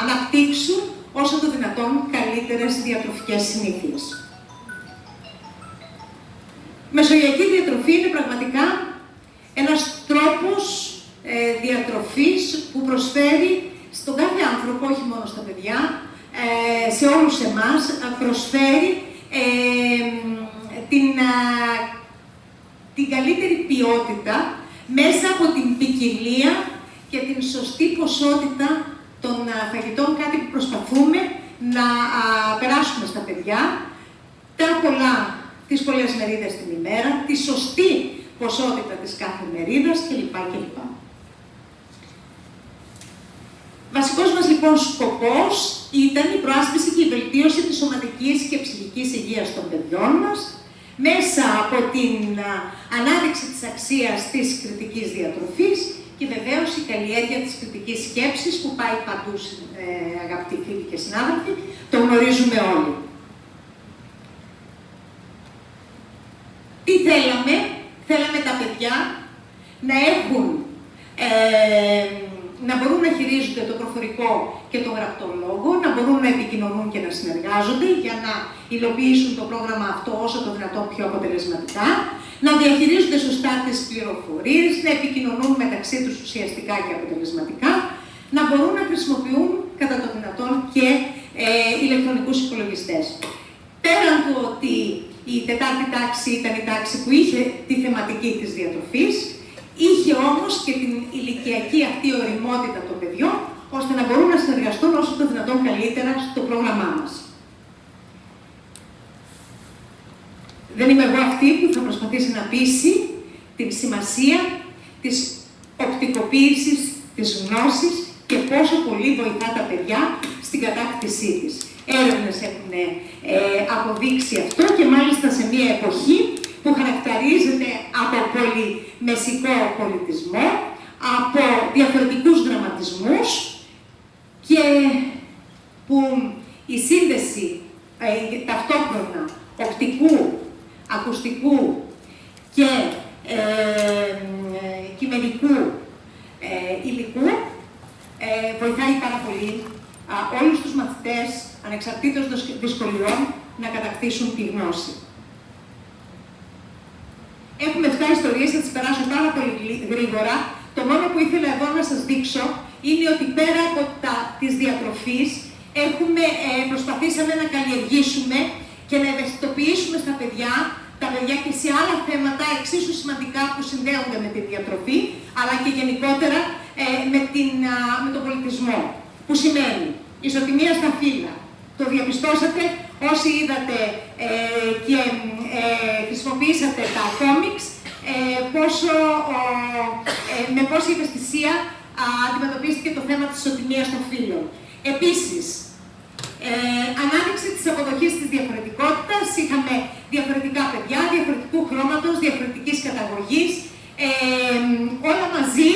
αναπτύξουν όσο το δυνατόν καλύτερες διατροφικές συνήθειες. Μεσογειακή διατροφή είναι πραγματικά ένας τρόπος διατροφής που προσφέρει στον κάθε άνθρωπο, όχι μόνο στα παιδιά, σε όλους εμάς, προσφέρει την καλύτερη ποιότητα μέσα από την ποικιλία και την σωστή ποσότητα των φαγητών, κάτι που προσπαθούμε να περάσουμε στα παιδιά, τις πολλές μερίδες την ημέρα, τη σωστή ποσότητα της κάθε μερίδας κλπ. Βασικός μας λοιπόν σκοπός ήταν η προάσπιση και η βελτίωση της σωματικής και ψυχικής υγείας των παιδιών μας, μέσα από την ανάδειξη της αξίας της κριτικής διατροφής και βεβαίως η καλλιέργεια της κριτικής σκέψης που πάει παντού, αγαπητοί φίλοι και συνάδελφοι, το γνωρίζουμε όλοι. Τι θέλαμε? Θέλαμε τα παιδιά να έχουν, να μπορούν να χειρίζονται το προφορικό και το γραπτό λόγο, να μπορούν να επικοινωνούν και να συνεργάζονται για να υλοποιήσουν το πρόγραμμα αυτό όσο το δυνατόν πιο αποτελεσματικά, να διαχειρίζονται σωστά τις πληροφορίες, να επικοινωνούν μεταξύ τους ουσιαστικά και αποτελεσματικά, να μπορούν να χρησιμοποιούν κατά το δυνατόν και ηλεκτρονικούς υπολογιστές. Πέραν του ότι η τετάρτη τάξη ήταν η τάξη που είχε τη θεματική της διατροφής, είχε όμως και την ηλικιακή αυτή ωριμότητα των παιδιών, ώστε να μπορούν να συνεργαστούν όσο το δυνατόν καλύτερα στο πρόγραμμά μας. Δεν είμαι εγώ αυτή που θα προσπαθήσει να πείσει την σημασία της οπτικοποίησης της γνώσης και πόσο πολύ βοηθά τα παιδιά στην κατάκτησή της. Έρευνες έχουν αποδείξει αυτό και μάλιστα σε μια εποχή που χαρακτηρίζεται από πολυμεσικό πολιτισμό, από διαφορετικούς γραμματισμούς και που η σύνδεση ταυτόχρονα οπτικού, ακουστικού και κειμενικού υλικού βοηθάει πάρα πολύ όλους τους μαθητές, ανεξαρτήτως δυσκολιών, να κατακτήσουν τη γνώση. Έχουμε 7 ιστορίες, θα τις περάσω πάρα πολύ γρήγορα. Το μόνο που ήθελα εδώ να σας δείξω είναι ότι πέρα από της διατροφής προσπαθήσαμε να καλλιεργήσουμε και να ευαισθητοποιήσουμε στα παιδιά, τα παιδιά και σε άλλα θέματα εξίσου σημαντικά που συνδέονται με τη διατροφή, αλλά και γενικότερα με τον πολιτισμό. Που σημαίνει ισοτιμία στα φύλλα. Το διαπιστώσατε όσοι είδατε και χρησιμοποιήσατε τα κόμιξ, με πόση ευαισθησία αντιμετωπίστηκε το θέμα της ισοτιμίας των φύλων. Επίσης, ανάδειξη της αποδοχής της διαφορετικότητας. Είχαμε διαφορετικά παιδιά, διαφορετικού χρώματος, διαφορετικής καταγωγής. Όλα μαζί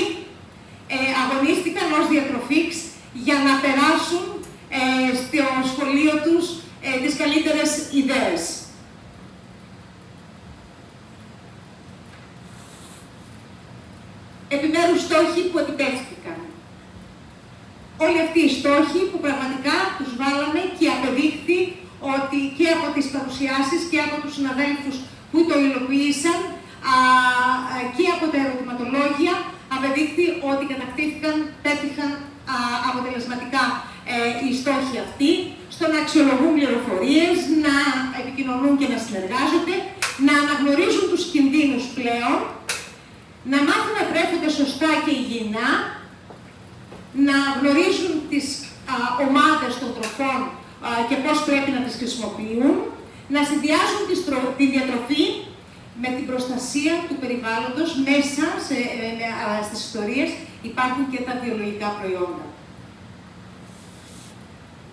αγωνίστηκαν ως διατροφίξ για να περάσουν στο σχολείο τους τις καλύτερες ιδέες. Επιμέρους στόχοι που επιτεύχθηκαν. Όλοι αυτοί οι στόχοι που πραγματικά τους βάλαμε και απεδείχθη ότι και από τις παρουσιάσεις και από τους συναδέλφους που το υλοποίησαν και από τα ερωτηματολόγια απεδείχθη ότι κατακτήθηκαν, πέτυχαν αποτελεσματικά οι στόχοι αυτοί στο να αξιολογούν πληροφορίες, να επικοινωνούν και να συνεργάζονται, να αναγνωρίζουν τους κινδύνους πλέον, να μάθουν να τρέφονται σωστά και υγιεινά, να γνωρίζουν τις ομάδες των τροφών και πώς πρέπει να τις χρησιμοποιούν, να συνδυάζουν τη διατροφή με την προστασία του περιβάλλοντος. Μέσα στις ιστορίες υπάρχουν και τα βιολογικά προϊόντα.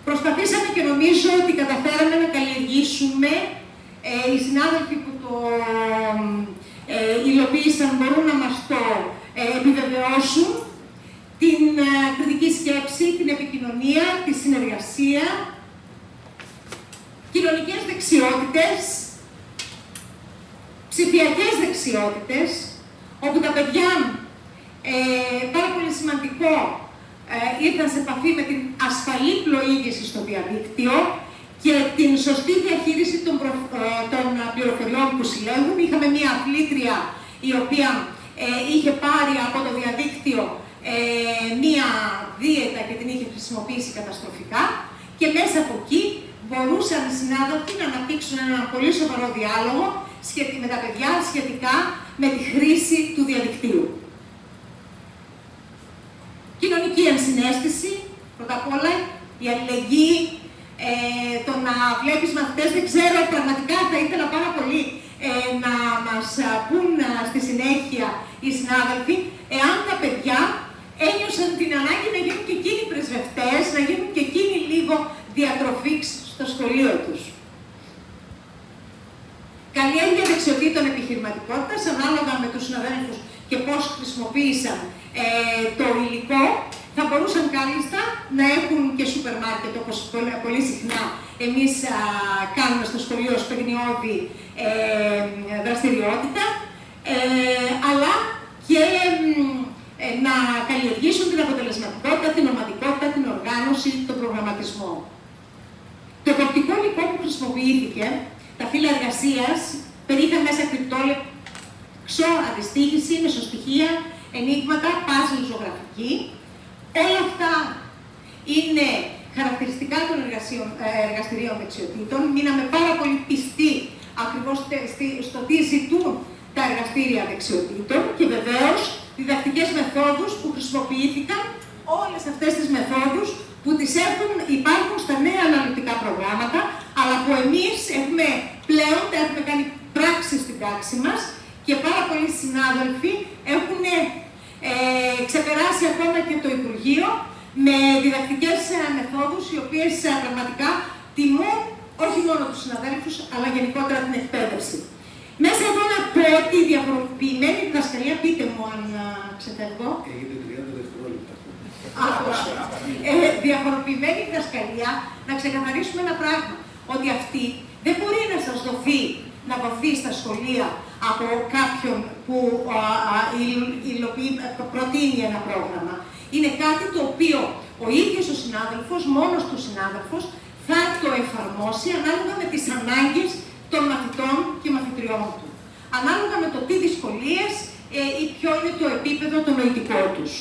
Προσπαθήσαμε και νομίζω ότι καταφέραμε να καλλιεργήσουμε, οι συνάδελφοι που το υλοποίησαν μπορούν να μας το επιβεβαιώσουν, την κριτική σκέψη, την επικοινωνία, τη συνεργασία, κοινωνικές δεξιότητες, ψηφιακές δεξιότητες, όπου τα παιδιά, πάρα πολύ σημαντικό, ήρθαν σε επαφή με την ασφαλή πλοήγηση στο διαδίκτυο και την σωστή διαχείριση των πληροφοριών που συλλέγουν. Είχαμε μία αθλήτρια η οποία είχε πάρει από το διαδίκτυο μία δίαιτα και την είχε χρησιμοποιήσει καταστροφικά και μέσα από εκεί μπορούσαν οι συνάδελφοι να αναπτύξουν ένα πολύ σοβαρό διάλογο με τα παιδιά σχετικά με τη χρήση του διαδικτύου. Κοινωνική ενσυναίσθηση, πρώτα απ' όλα, η αλληλεγγύη, το να βλέπεις μαθητές, δεν ξέρω, πραγματικά θα ήθελα πάρα πολύ να μας πούν στη συνέχεια οι συνάδελφοι, εάν τα παιδιά ένιωσαν την ανάγκη να γίνουν και εκείνοι πρεσβευτές, να γίνουν και εκείνοι λίγο διατροφίξ στο σχολείο τους. Καλλιέργεια δεξιοτήτων επιχειρηματικότητας, ανάλογα με τους συναδέλφους και πώς χρησιμοποίησαν το υλικό, θα μπορούσαν κάλλιστα να έχουν και σούπερ μάρκετ, όπως πολύ συχνά εμείς κάνουμε στο σχολείο ως παιγνιώδη δραστηριότητα, αλλά και να καλλιεργήσουν την αποτελεσματικότητα, την ομαδικότητα, την οργάνωση, τον προγραμματισμό. Το εποπτικό υλικό που χρησιμοποιήθηκε, τα φύλλα εργασίας, περιείχαν μέσα κρυπτόλεξο, αντιστοίχηση, μεσοστοιχεία, ενίγματα, πάζλ, ζωγραφική. Όλα αυτά είναι χαρακτηριστικά των εργαστηρίων δεξιοτήτων. Μείναμε πάρα πολύ πιστοί ακριβώς στο τι ζητούν τα εργαστήρια δεξιοτήτων και βεβαίως διδακτικές μεθόδους που χρησιμοποιήθηκαν, όλες αυτές τις μεθόδους που υπάρχουν στα νέα αναλυτικά προγράμματα, αλλά που εμείς έχουμε πλέον τα έχουμε κάνει πράξη στην τάξη μας και πάρα πολλοί συνάδελφοι έχουν ξεπεράσει ακόμα και το Υπουργείο με διδακτικές μεθόδους οι οποίες πραγματικά τιμούν όχι μόνο τους συναδέλφους, αλλά γενικότερα την εκπαίδευση. Μέσα εδώ να πω ότι η διαφοροποιημένη διδασκαλία, πείτε μου αν ξεφεύγω. Έχετε 30 δευτερόλεπτα. Διαφοροποιημένη διδασκαλία, να ξεκαθαρίσουμε ένα πράγμα, ότι αυτή δεν μπορεί να σας να δοθεί στα σχολεία από κάποιον που προτείνει ένα πρόγραμμα. Είναι κάτι το οποίο ο ίδιος ο συνάδελφος, μόνος του συνάδελφος, θα το εφαρμόσει ανάλογα με τις ανάγκες των μαθητών και μαθητριών του. Ανάλογα με το τι δυσκολίες ή ποιο είναι το επίπεδο το νοητικό τους.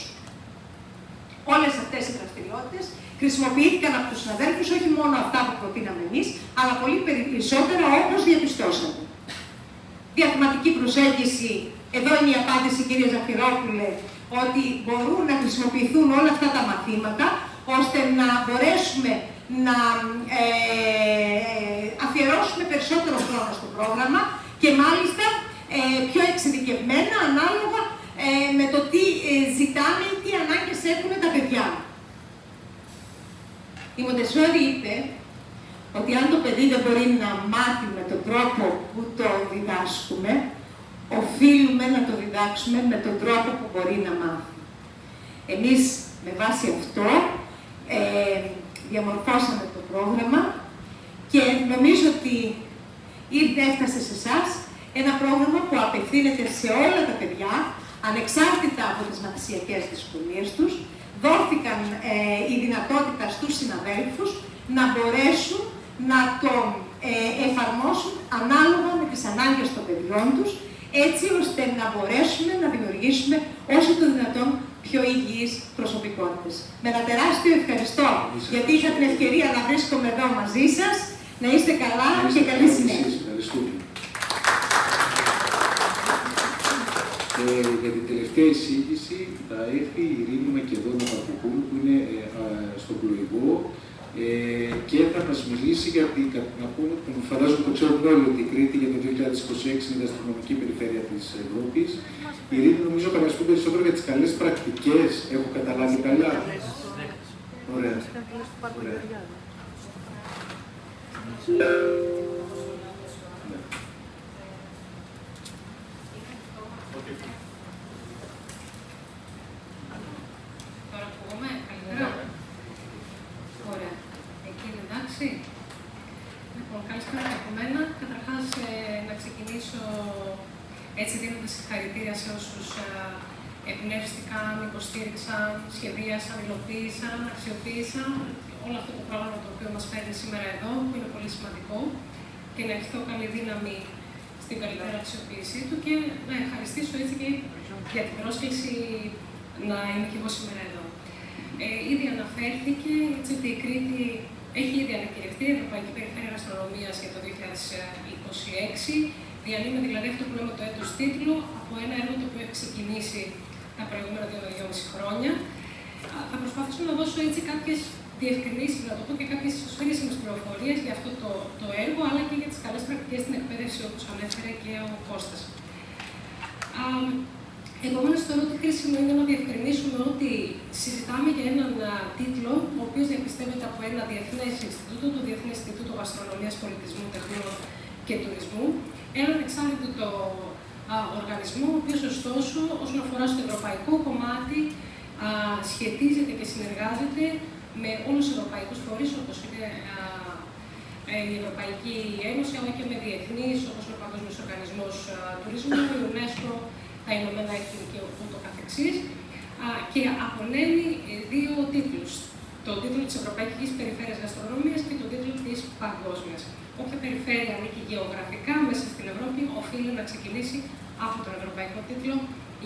Όλες αυτές οι δραστηριότητες χρησιμοποιήθηκαν από τους συναδέλφους, όχι μόνο αυτά που προτείναμε εμείς, αλλά πολύ περισσότερα όπως διαπιστώσαμε. Διαθεματική προσέγγιση, εδώ είναι η απάντηση, κύριε Ζαφυρόπουλε, ότι μπορούν να χρησιμοποιηθούν όλα αυτά τα μαθήματα, ώστε να μπορέσουμε να αφιερώσουμε περισσότερο χρόνο στο πρόγραμμα και μάλιστα πιο εξειδικευμένα, ανάλογα με το τι ζητάνε ή τι ανάγκες έχουν τα παιδιά. Η Μοντεσόρη είπε ότι αν το παιδί δεν μπορεί να μάθει με τον τρόπο που το διδάσκουμε, οφείλουμε να το διδάξουμε με τον τρόπο που μπορεί να μάθει. Εμείς με βάση αυτό διαμορφώσαμε το πρόγραμμα και νομίζω ότι έφτασε σε εσάς ένα πρόγραμμα που απευθύνεται σε όλα τα παιδιά, ανεξάρτητα από τις μαθησιακές δυσκολίες τους. Δόθηκαν η δυνατότητα στους συναδέλφους να μπορέσουν να το εφαρμόσουν ανάλογα με τις ανάγκες των παιδιών τους, έτσι ώστε να μπορέσουμε να δημιουργήσουμε όσο το δυνατόν πιο υγιείς προσωπικότητες. Με ένα τεράστιο ευχαριστώ, γιατί είχα την ευκαιρία να βρίσκομαι εδώ μαζί σας. Να είστε καλά και καλή συνέχεια. Για την τελευταία εισήγηση θα έρθει η Ειρήνη Μακεδόνα Παπακούπουλου, που είναι στον Πλοηγό και θα μας μιλήσει για την, να πούμε, φαντάζομαι το ξέρουμε όλοι ότι η Κρήτη για το 2026 είναι η αστρονομική περιφέρεια της Ευρώπης. Η Ειρήνη νομίζω θα μας πει περισσότερο για τις καλές πρακτικές. Έχω καταλάβει καλά. Ωραία. Τώρα ακούγομαι, καλύτερα. Ωραία. Εκεί είναι εντάξει. Λοιπόν, καλησπέρα από μένα. Καταρχάς, να ξεκινήσω έτσι δίνοντας συγχαρητήρια σε όσους εμπνεύστηκαν, υποστήριξαν, σχεδίασαν, υλοποίησαν, αξιοποίησαν όλο αυτό το πρόγραμμα το οποίο μας φέρνει σήμερα εδώ, που είναι πολύ σημαντικό, και να ευχηθώ καλή δύναμη στην καλύτερη αξιοποίησή του και να ευχαριστήσω έτσι και για την πρόσκληση να είμαι και εγώ σήμερα εδώ. Ήδη αναφέρθηκε έτσι, ότι η Κρήτη έχει ήδη ανακηρυχθεί η Ευρωπαϊκή Περιφέρεια Γαστρονομίας για το 2026. Διανύουμε δηλαδή αυτό που λέμε το έτος τίτλο από ένα έργο το οποίο έχει ξεκινήσει τα προηγούμενα 2,5 χρόνια. Θα προσπαθήσω να δώσω έτσι κάποιες διευκρινήσεις, να το πω, και κάποιες χρήσιμες πληροφορίες για αυτό το έργο, αλλά και για τις καλές πρακτικές στην εκπαίδευση, όπως ανέφερε και ο Κώστας. Επομένως, θεωρώ ότι χρήσιμο είναι να διευκρινίσουμε ότι συζητάμε για έναν τίτλο, ο οποίος διαπιστεύεται από ένα διεθνές Ινστιτούτο, το Διεθνές Ινστιτούτο Γαστρονομίας, Πολιτισμού, Τεχνών και Τουρισμού, έναν εξάρτητο οργανισμό, ο οποίος ωστόσο, όσον αφορά στο ευρωπαϊκό κομμάτι, σχετίζεται και συνεργάζεται με όλους τους ευρωπαϊκούς φορείς, όπως είναι η Ευρωπαϊκή Ένωση, αλλά και με διεθνείς, όπως είναι ο Παγκόσμιος Οργανισμός Τουρισμού, η UNESCO, τα Ηνωμένα Έθνη και ούτω καθεξής, και απονέμει δύο τίτλους. Το τίτλο της Ευρωπαϊκής Περιφέρειας Γαστρονομίας και το τίτλο της Παγκόσμιας. Όποια περιφέρεια ανήκει γεωγραφικά μέσα στην Ευρώπη, οφείλει να ξεκινήσει από τον ευρωπαϊκό τίτλο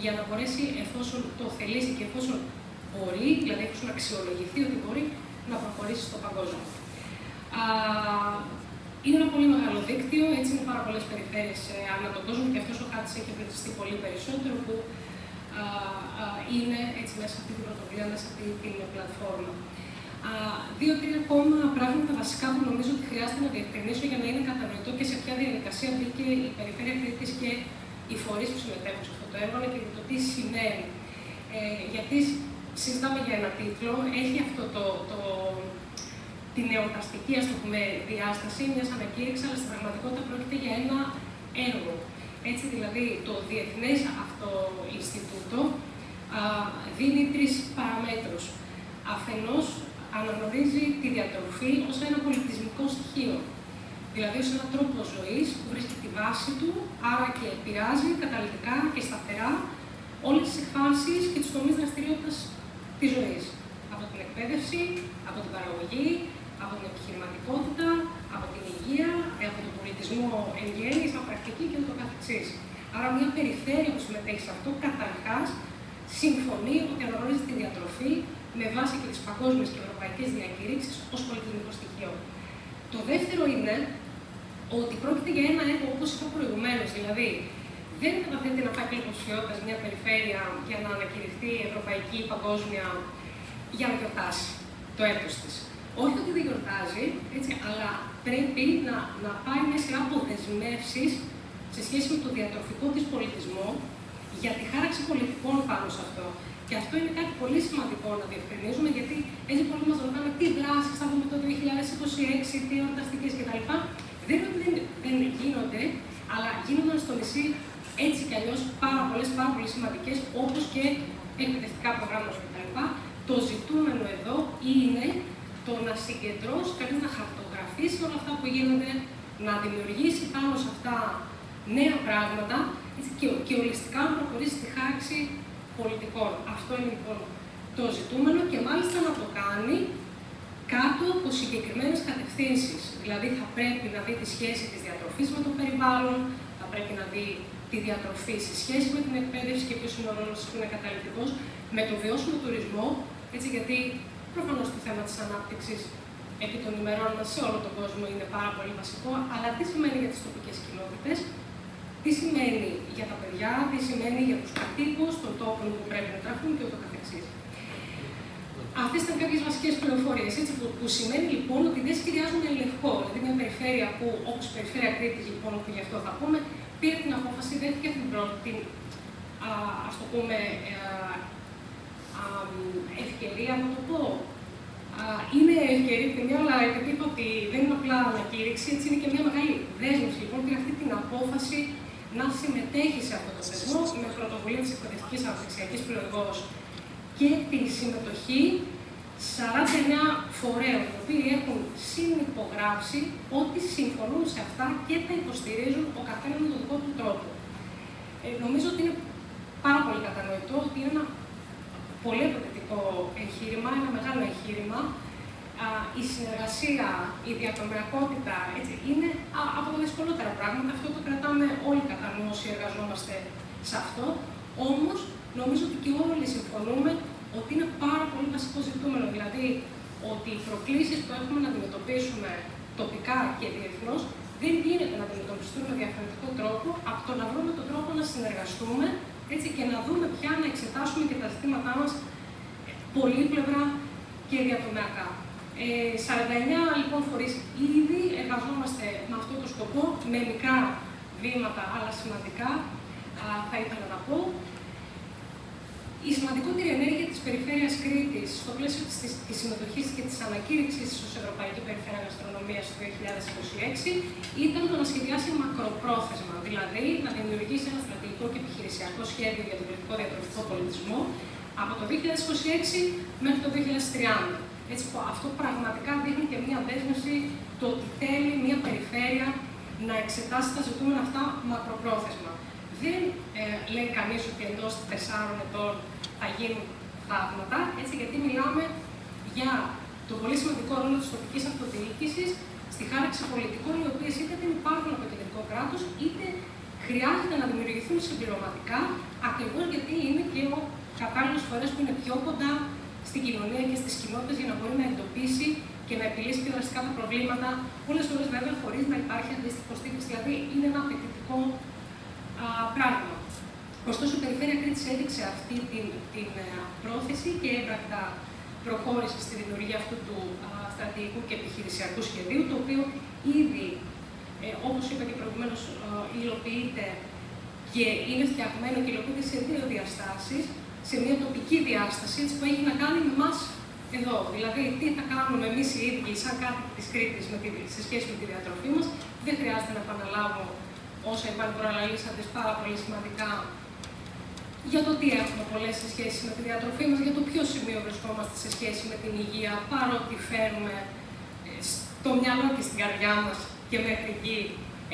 για να μπορέσει, εφόσον το θελήσει και εφόσον μπορεί, δηλαδή εφόσον αξιολογηθεί ότι μπορεί, να προχωρήσει στο παγκόσμιο. Είναι ένα πολύ μεγάλο δίκτυο, έτσι είναι πάρα πολλές περιφέρειες ανά τον κόσμο και αυτός ο χάρτης έχει εμπλουτιστεί πολύ περισσότερο, που είναι έτσι μέσα από αυτή την πρωτοβουλία, μέσα από αυτή την πλατφόρμα. Δύο-τρία ακόμα πράγματα βασικά που νομίζω ότι χρειάζεται να διευκρινίσω για να είναι κατανοητό και σε ποια διαδικασία μπήκε η Περιφέρεια Κρήτης και οι φορείς που συμμετέχουν σε αυτό το έργο και το τι σημαίνει. Γιατί συζητάμε για ένα τίτλο, έχει αυτό την εορταστική, ας το πούμε, διάσταση μιας ανακήρυξης, αλλά στην πραγματικότητα πρόκειται για ένα έργο. Έτσι δηλαδή, το Διεθνές αυτό Ινστιτούτο δίνει 3 παραμέτρους. Αφενός, αναγνωρίζει τη διατροφή ως ένα πολιτισμικό στοιχείο. Δηλαδή, ως έναν τρόπο ζωής που βρίσκει τη βάση του, άρα και επηρεάζει καταλυτικά και σταθερά όλες τις εκφάνσεις και τους τομείς δραστηριότητας της ζωής. Από την εκπαίδευση, από την παραγωγή, από την επιχειρηματικότητα, από την υγεία, από τον πολιτισμό εν γέννη, σαν πρακτική και ούτω καθεξής. Άρα, μια περιφέρεια που συμμετέχει σε αυτό, καταρχάς, συμφωνεί ότι αναγνωρίζει τη διατροφή με βάση και τις παγκόσμιες και ευρωπαϊκές διακήρυξεις ως πολιτισμικό στοιχείο. Το δεύτερο είναι ότι πρόκειται για ένα έργο, όπως είπα προηγουμένως, δηλαδή δεν καταθέτει να πάει υποψηφιότητας μια περιφέρεια για να ανακηρυχθεί ευρωπαϊκή ή παγκόσμια για να γιορτάσει το έτος της. Όχι ότι δεν γιορτάζει, έτσι, αλλά πρέπει να πάει μια σειρά από δεσμεύσεις σε σχέση με το διατροφικό της πολιτισμό για τη χάραξη πολιτικών πάνω σε αυτό. Και αυτό είναι κάτι πολύ σημαντικό να διευκρινίζουμε, γιατί έτσι πολλοί μας ρωτάνε τι δράσεις θα δούμε το 2026, τι εορταστικές κτλ. Δεν είναι ότι δεν γίνονται, αλλά γίνονταν στο νησί έτσι κι αλλιώς πάρα πολύ σημαντικές, όπως και εκπαιδευτικά προγράμματα κτλ. Το ζητούμενο εδώ είναι το να συγκεντρώσει, κανείς να χαρτογραφήσει όλα αυτά που γίνονται, να δημιουργήσει πάνω σε αυτά νέα πράγματα και ολιστικά να προχωρήσει στη χάραξη πολιτικών. Αυτό είναι λοιπόν το ζητούμενο και μάλιστα να το κάνει κάτω από συγκεκριμένες κατευθύνσεις. Δηλαδή θα πρέπει να δει τη σχέση της διατροφής με το περιβάλλον, θα πρέπει να δει τη διατροφή σε σχέση με την εκπαίδευση και ποιος είναι ο ρόλος που είναι καταλυτικός, με το βιώσιμο τουρισμό, έτσι, γιατί προφανώς το θέμα της ανάπτυξης επί των ημερών μας σε όλο τον κόσμο είναι πάρα πολύ βασικό, αλλά τι σημαίνει για τις τοπικές κοινότητες, τι σημαίνει για τα παιδιά, τι σημαίνει για τους κατοίκους των τόπων που πρέπει να τραφούν και ούτω καθεξής. Αυτές ήταν κάποιες βασικές πληροφορίες, που σημαίνει λοιπόν ότι δεν σχεδιάζουμε λευκό. Δηλαδή, μια περιφέρεια που, όπως η Περιφέρεια Κρήτης, λοιπόν, που γι' αυτό θα πούμε, πήρε την απόφαση, δέχτηκε αυτή την ας το πούμε, ευκαιρία, να το πω. Είναι ευκαιρία, αλλά επειδή είπα ότι δεν είναι απλά ανακήρυξη, έτσι είναι και μια μεγάλη δέσμευση. Λοιπόν, πήρε αυτή την απόφαση να συμμετέχει σε αυτό το θεσμό με πρωτοβουλία της Εκπαιδευτικής Αναπτυξιακής Πληρωγός και τη συμμετοχή 49 φορέων, οι οποίοι έχουν συνυπογράψει ότι συμφωνούν σε αυτά και τα υποστηρίζουν ο καθένας με τον δικό του τρόπο. Νομίζω ότι είναι πάρα πολύ κατανοητό ότι είναι ένα πολύ απαιτητικό εγχείρημα, ένα μεγάλο εγχείρημα. Η συνεργασία, η διατομεακότητα, έτσι, είναι από τα δυσκολότερα πράγματα. Αυτό το κρατάμε όλοι κατά νου όσοι εργαζόμαστε σε αυτό. Όμως, νομίζω ότι και όλοι συμφωνούμε ότι είναι πάρα πολύ βασικό ζητούμενο. Δηλαδή, ότι οι προκλήσεις που έχουμε να αντιμετωπίσουμε τοπικά και διεθνώς δεν γίνεται να αντιμετωπιστούν με διαφορετικό τρόπο από το να βρούμε τον τρόπο να συνεργαστούμε, έτσι, και να δούμε πια να εξετάσουμε και τα ζητήματά μας πολύπλευρα και διατομεακά. 49 λοιπόν φορείς ήδη εργαζόμαστε με αυτό το σκοπό, με μικρά βήματα αλλά σημαντικά, θα ήθελα να πω. Η σημαντικότερη ενέργεια της Περιφέρειας Κρήτης στο πλαίσιο της συμμετοχής και της ανακήρυξης ως Ευρωπαϊκή Περιφέρεια Γαστρονομίας το 2026 ήταν το να σχεδιάσει μακροπρόθεσμα, δηλαδή να δημιουργήσει ένα στρατηγικό και επιχειρησιακό σχέδιο για τον κρητικό διατροφικό πολιτισμό από το 2026 μέχρι το 2030. Έτσι, αυτό πραγματικά δείχνει και μια δέσμευση το ότι θέλει μια περιφέρεια να εξετάσει τα ζητούμενα αυτά μακροπρόθεσμα. Δεν λέει κανείς ότι εντός 4 ετών θα γίνουν θαύματα, έτσι, γιατί μιλάμε για το πολύ σημαντικό ρόλο της τοπικής αυτοδιοίκησης στη χάραξη πολιτικών, οι οποίες είτε δεν υπάρχουν από το κεντρικό κράτος, είτε χρειάζεται να δημιουργηθούν συμπληρωματικά, ακριβώς γιατί είναι και ο κατάλληλος φορέας που είναι πιο κοντά στην κοινωνία και στις κοινότητες για να μπορεί να εντοπίσει και να επιλύσει πιο δραστικά τα προβλήματα, πολλές φορές βέβαια χωρίς να υπάρχει αντίστοιχη υποστήριξη. Δηλαδή είναι ένα απαιτητικό πράγμα. Ωστόσο, η Περιφέρεια Κρήτης έδειξε αυτή την πρόθεση και έμπρακτα προχώρησε στη δημιουργία αυτού του στρατηγικού και επιχειρησιακού σχεδίου, το οποίο ήδη, όπως είπα και προηγουμένως, υλοποιείται και είναι φτιαγμένο και υλοποιείται σε δύο διαστάσεις, σε μια τοπική διάσταση, έτσι, που έχει να κάνει με εμάς εδώ. Δηλαδή, τι θα κάνουμε εμείς οι ίδιοι, σαν κάτοικοι της Κρήτης, σε σχέση με τη διατροφή μας. Δεν χρειάζεται να επαναλάβω όσα είπαν προαναλύσαντες, πάρα πολύ σημαντικά, για το τι έχουμε πολλές σε σχέση με τη διατροφή μας, για το ποιο σημείο βρισκόμαστε σε σχέση με την υγεία, παρότι φέρουμε στο μυαλό και στην καρδιά μας και μέχρι εκεί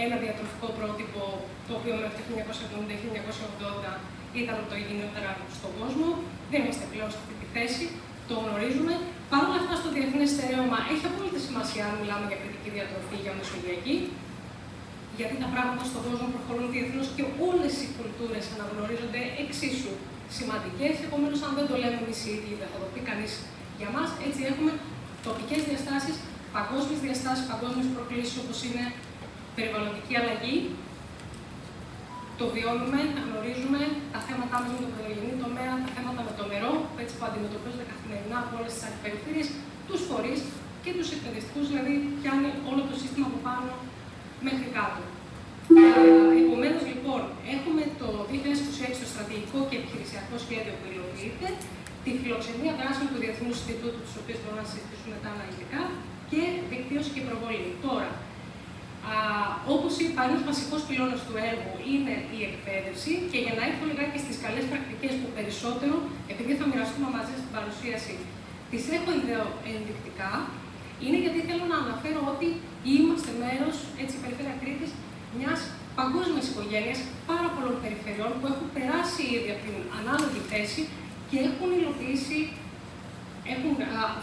ένα διατροφικό πρότυπο, το οποίο μέχρι το 1970-1980 ήταν από το υγιεινότερα στον κόσμο. Δεν είμαστε πλέον σε αυτή τη θέση, το γνωρίζουμε. Παρ' όλα αυτά, στο διεθνές στερέωμα έχει απόλυτη σημασία αν μιλάμε για κριτική διατροφή, για μεσογειακή, γιατί τα πράγματα στον κόσμο προχωρούν διεθνώς και όλες οι κουλτούρες αναγνωρίζονται εξίσου σημαντικές. Επομένως, αν δεν το λέμε εμείς οι ίδιοι, δεν θα το πει κανείς για μας. Έτσι, έχουμε τοπικές διαστάσεις, παγκόσμιες προκλήσεις, όπως είναι περιβαλλοντική αλλαγή. Το βιώνουμε, τα γνωρίζουμε, τα θέματα μας με τον πρωτογενή τομέα, τα θέματα με το νερό, έτσι που αντιμετωπίζονται καθημερινά από όλες τις αντιπεριφέρειες, τους φορείς και τους εκπαιδευτικούς, δηλαδή πιάνει όλο το σύστημα από πάνω μέχρι κάτω. Επομένως, λοιπόν, έχουμε το 2026 το στρατηγικό και επιχειρησιακό σχέδιο που υλοποιείται, τη φιλοξενία δράσεων του Διεθνούς Ινστιτούτου, τις οποίες μπορούμε να συζητήσουμε μετά αναλυτικά, και δικτύωση και προβολή. Τώρα, όπως είπα, ένας βασικός πυλώνας του έργου είναι η εκπαίδευση, και για να έρθω λιγάκι στις καλές πρακτικές που περισσότερο, επειδή θα μοιραστούμε μαζί στην παρουσίαση, τις έχω ενδεικτικά, είναι γιατί θέλω να αναφέρω ότι είμαστε μέρος, έτσι, η Περιφέρεια Κρήτης, μιας παγκόσμιας οικογένειας πάρα πολλών περιφερειών που έχουν περάσει ήδη από την ανάλογη θέση και έχουν υλοποιήσει, έχουν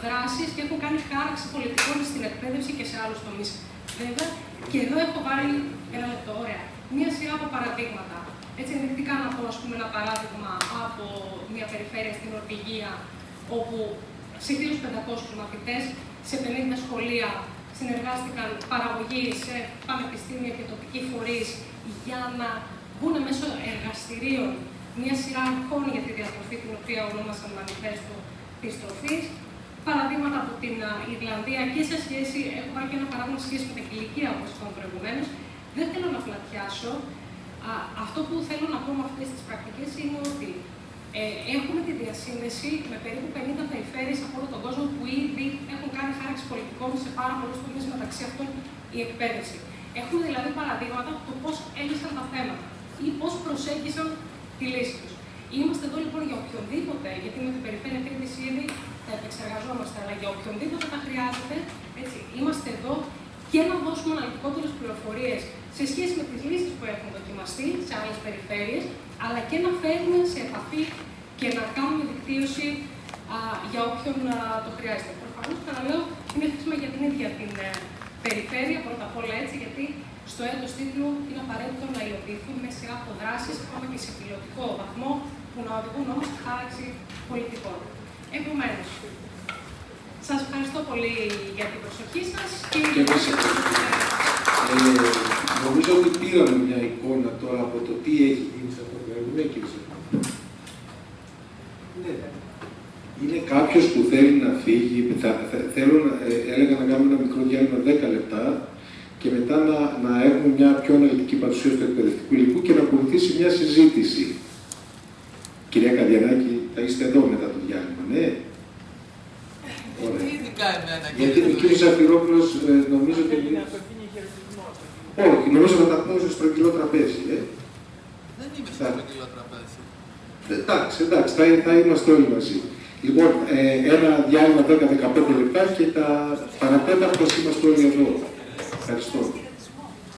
δράσεις και έχουν κάνει χάραξη πολιτικών στην εκπαίδευση και σε άλλους τομείς. Βέβαια, και εδώ έχω βάλει ένα λεπτό, ωραία, μία σειρά από παραδείγματα. Έτσι, ενδεικτικά να πω, ας πούμε, ένα παράδειγμα από μια περιφέρεια στην Νορβηγία, όπου σε 1.500 μαθητές, σε 50 σχολεία, συνεργάστηκαν παραγωγοί σε πανεπιστήμια και τοπικοί φορείς για να βγουν μέσω εργαστηρίων μια σειρά αρχών για τη διατροφή, την οποία ονόμασαν Μανιφέστο της Τροφής. Παραδείγματα από την Ιρλανδία και σε σχέση, έχω βάλει και ένα παράδειγμα σε σχέση με την Κιλικία, όπως είπαμε προηγουμένως. Δεν θέλω να φλατιάσω. Αυτό που θέλω να πω με αυτές τις πρακτικές είναι ότι έχουμε τη διασύνδεση με περίπου 50 περιφέρειες από όλο τον κόσμο που ήδη έχουν κάνει χάραξη πολιτικών σε πάρα πολλούς τομείς, μεταξύ αυτών η εκπαίδευση. Έχουμε δηλαδή παραδείγματα του πώς έλυσαν τα θέματα ή πώς προσέγγισαν τη λύση τους. Είμαστε εδώ λοιπόν για οποιονδήποτε, γιατί με την Περιφέρεια Κρήτης ήδη τα επεξεργαζόμαστε, αλλά για οποιονδήποτε τα χρειάζεται, έτσι, είμαστε εδώ και να δώσουμε αναλυτικότερες πληροφορίες σε σχέση με τις λύσεις που έχουν δοκιμαστεί σε άλλες περιφέρειες, αλλά και να φέρουμε σε επαφή και να κάνουμε δικτύωση για όποιον το χρειάζεται. Προφανώς, παραλέω, είναι χρήσιμο για την ίδια την περιφέρεια, πρώτα απ' όλα έτσι, γιατί στο έτος τίτλου είναι απαραίτητο να υλοποιηθούν με σειρά από δράσεις, ακόμα και σε πιλωτικό βαθμό, που να οδηγούν όμως στη χάραξη πολιτικών. Επομένως, σας ευχαριστώ πολύ για την προσοχή σας και νομίζω ότι πήραμε μια εικόνα τώρα από το τι έχει γίνει σε αυτό το έργο. Ναι, κύριε Σεφρό. Ναι. Είναι κάποιος που θέλει να φύγει, έλεγα να κάνουμε ένα μικρό διάλειμμα 10 λεπτά και μετά να έχουμε μια πιο αναλυτική παρουσίαση του εκπαιδευτικού υλικού και να ακολουθήσει μια συζήτηση. Κυρία Καδιανάκη, θα είστε εδώ μετά το διάλειμμα, ναι? Γιατί ο κύριος Ζαφυρόπουλος νομίζω ότι... Όχι, νομίζω να τα πούμε στο στρογγυλό τραπέζι, Δεν είμαι στο στρογγυλό τραπέζι. Εντάξει, θα είμαστε όλοι μαζί. Λοιπόν, ένα διάλειμμα 10-15 λεπτά και τα παρατέταρτος είμαστε όλοι εδώ. Ευχαριστώ.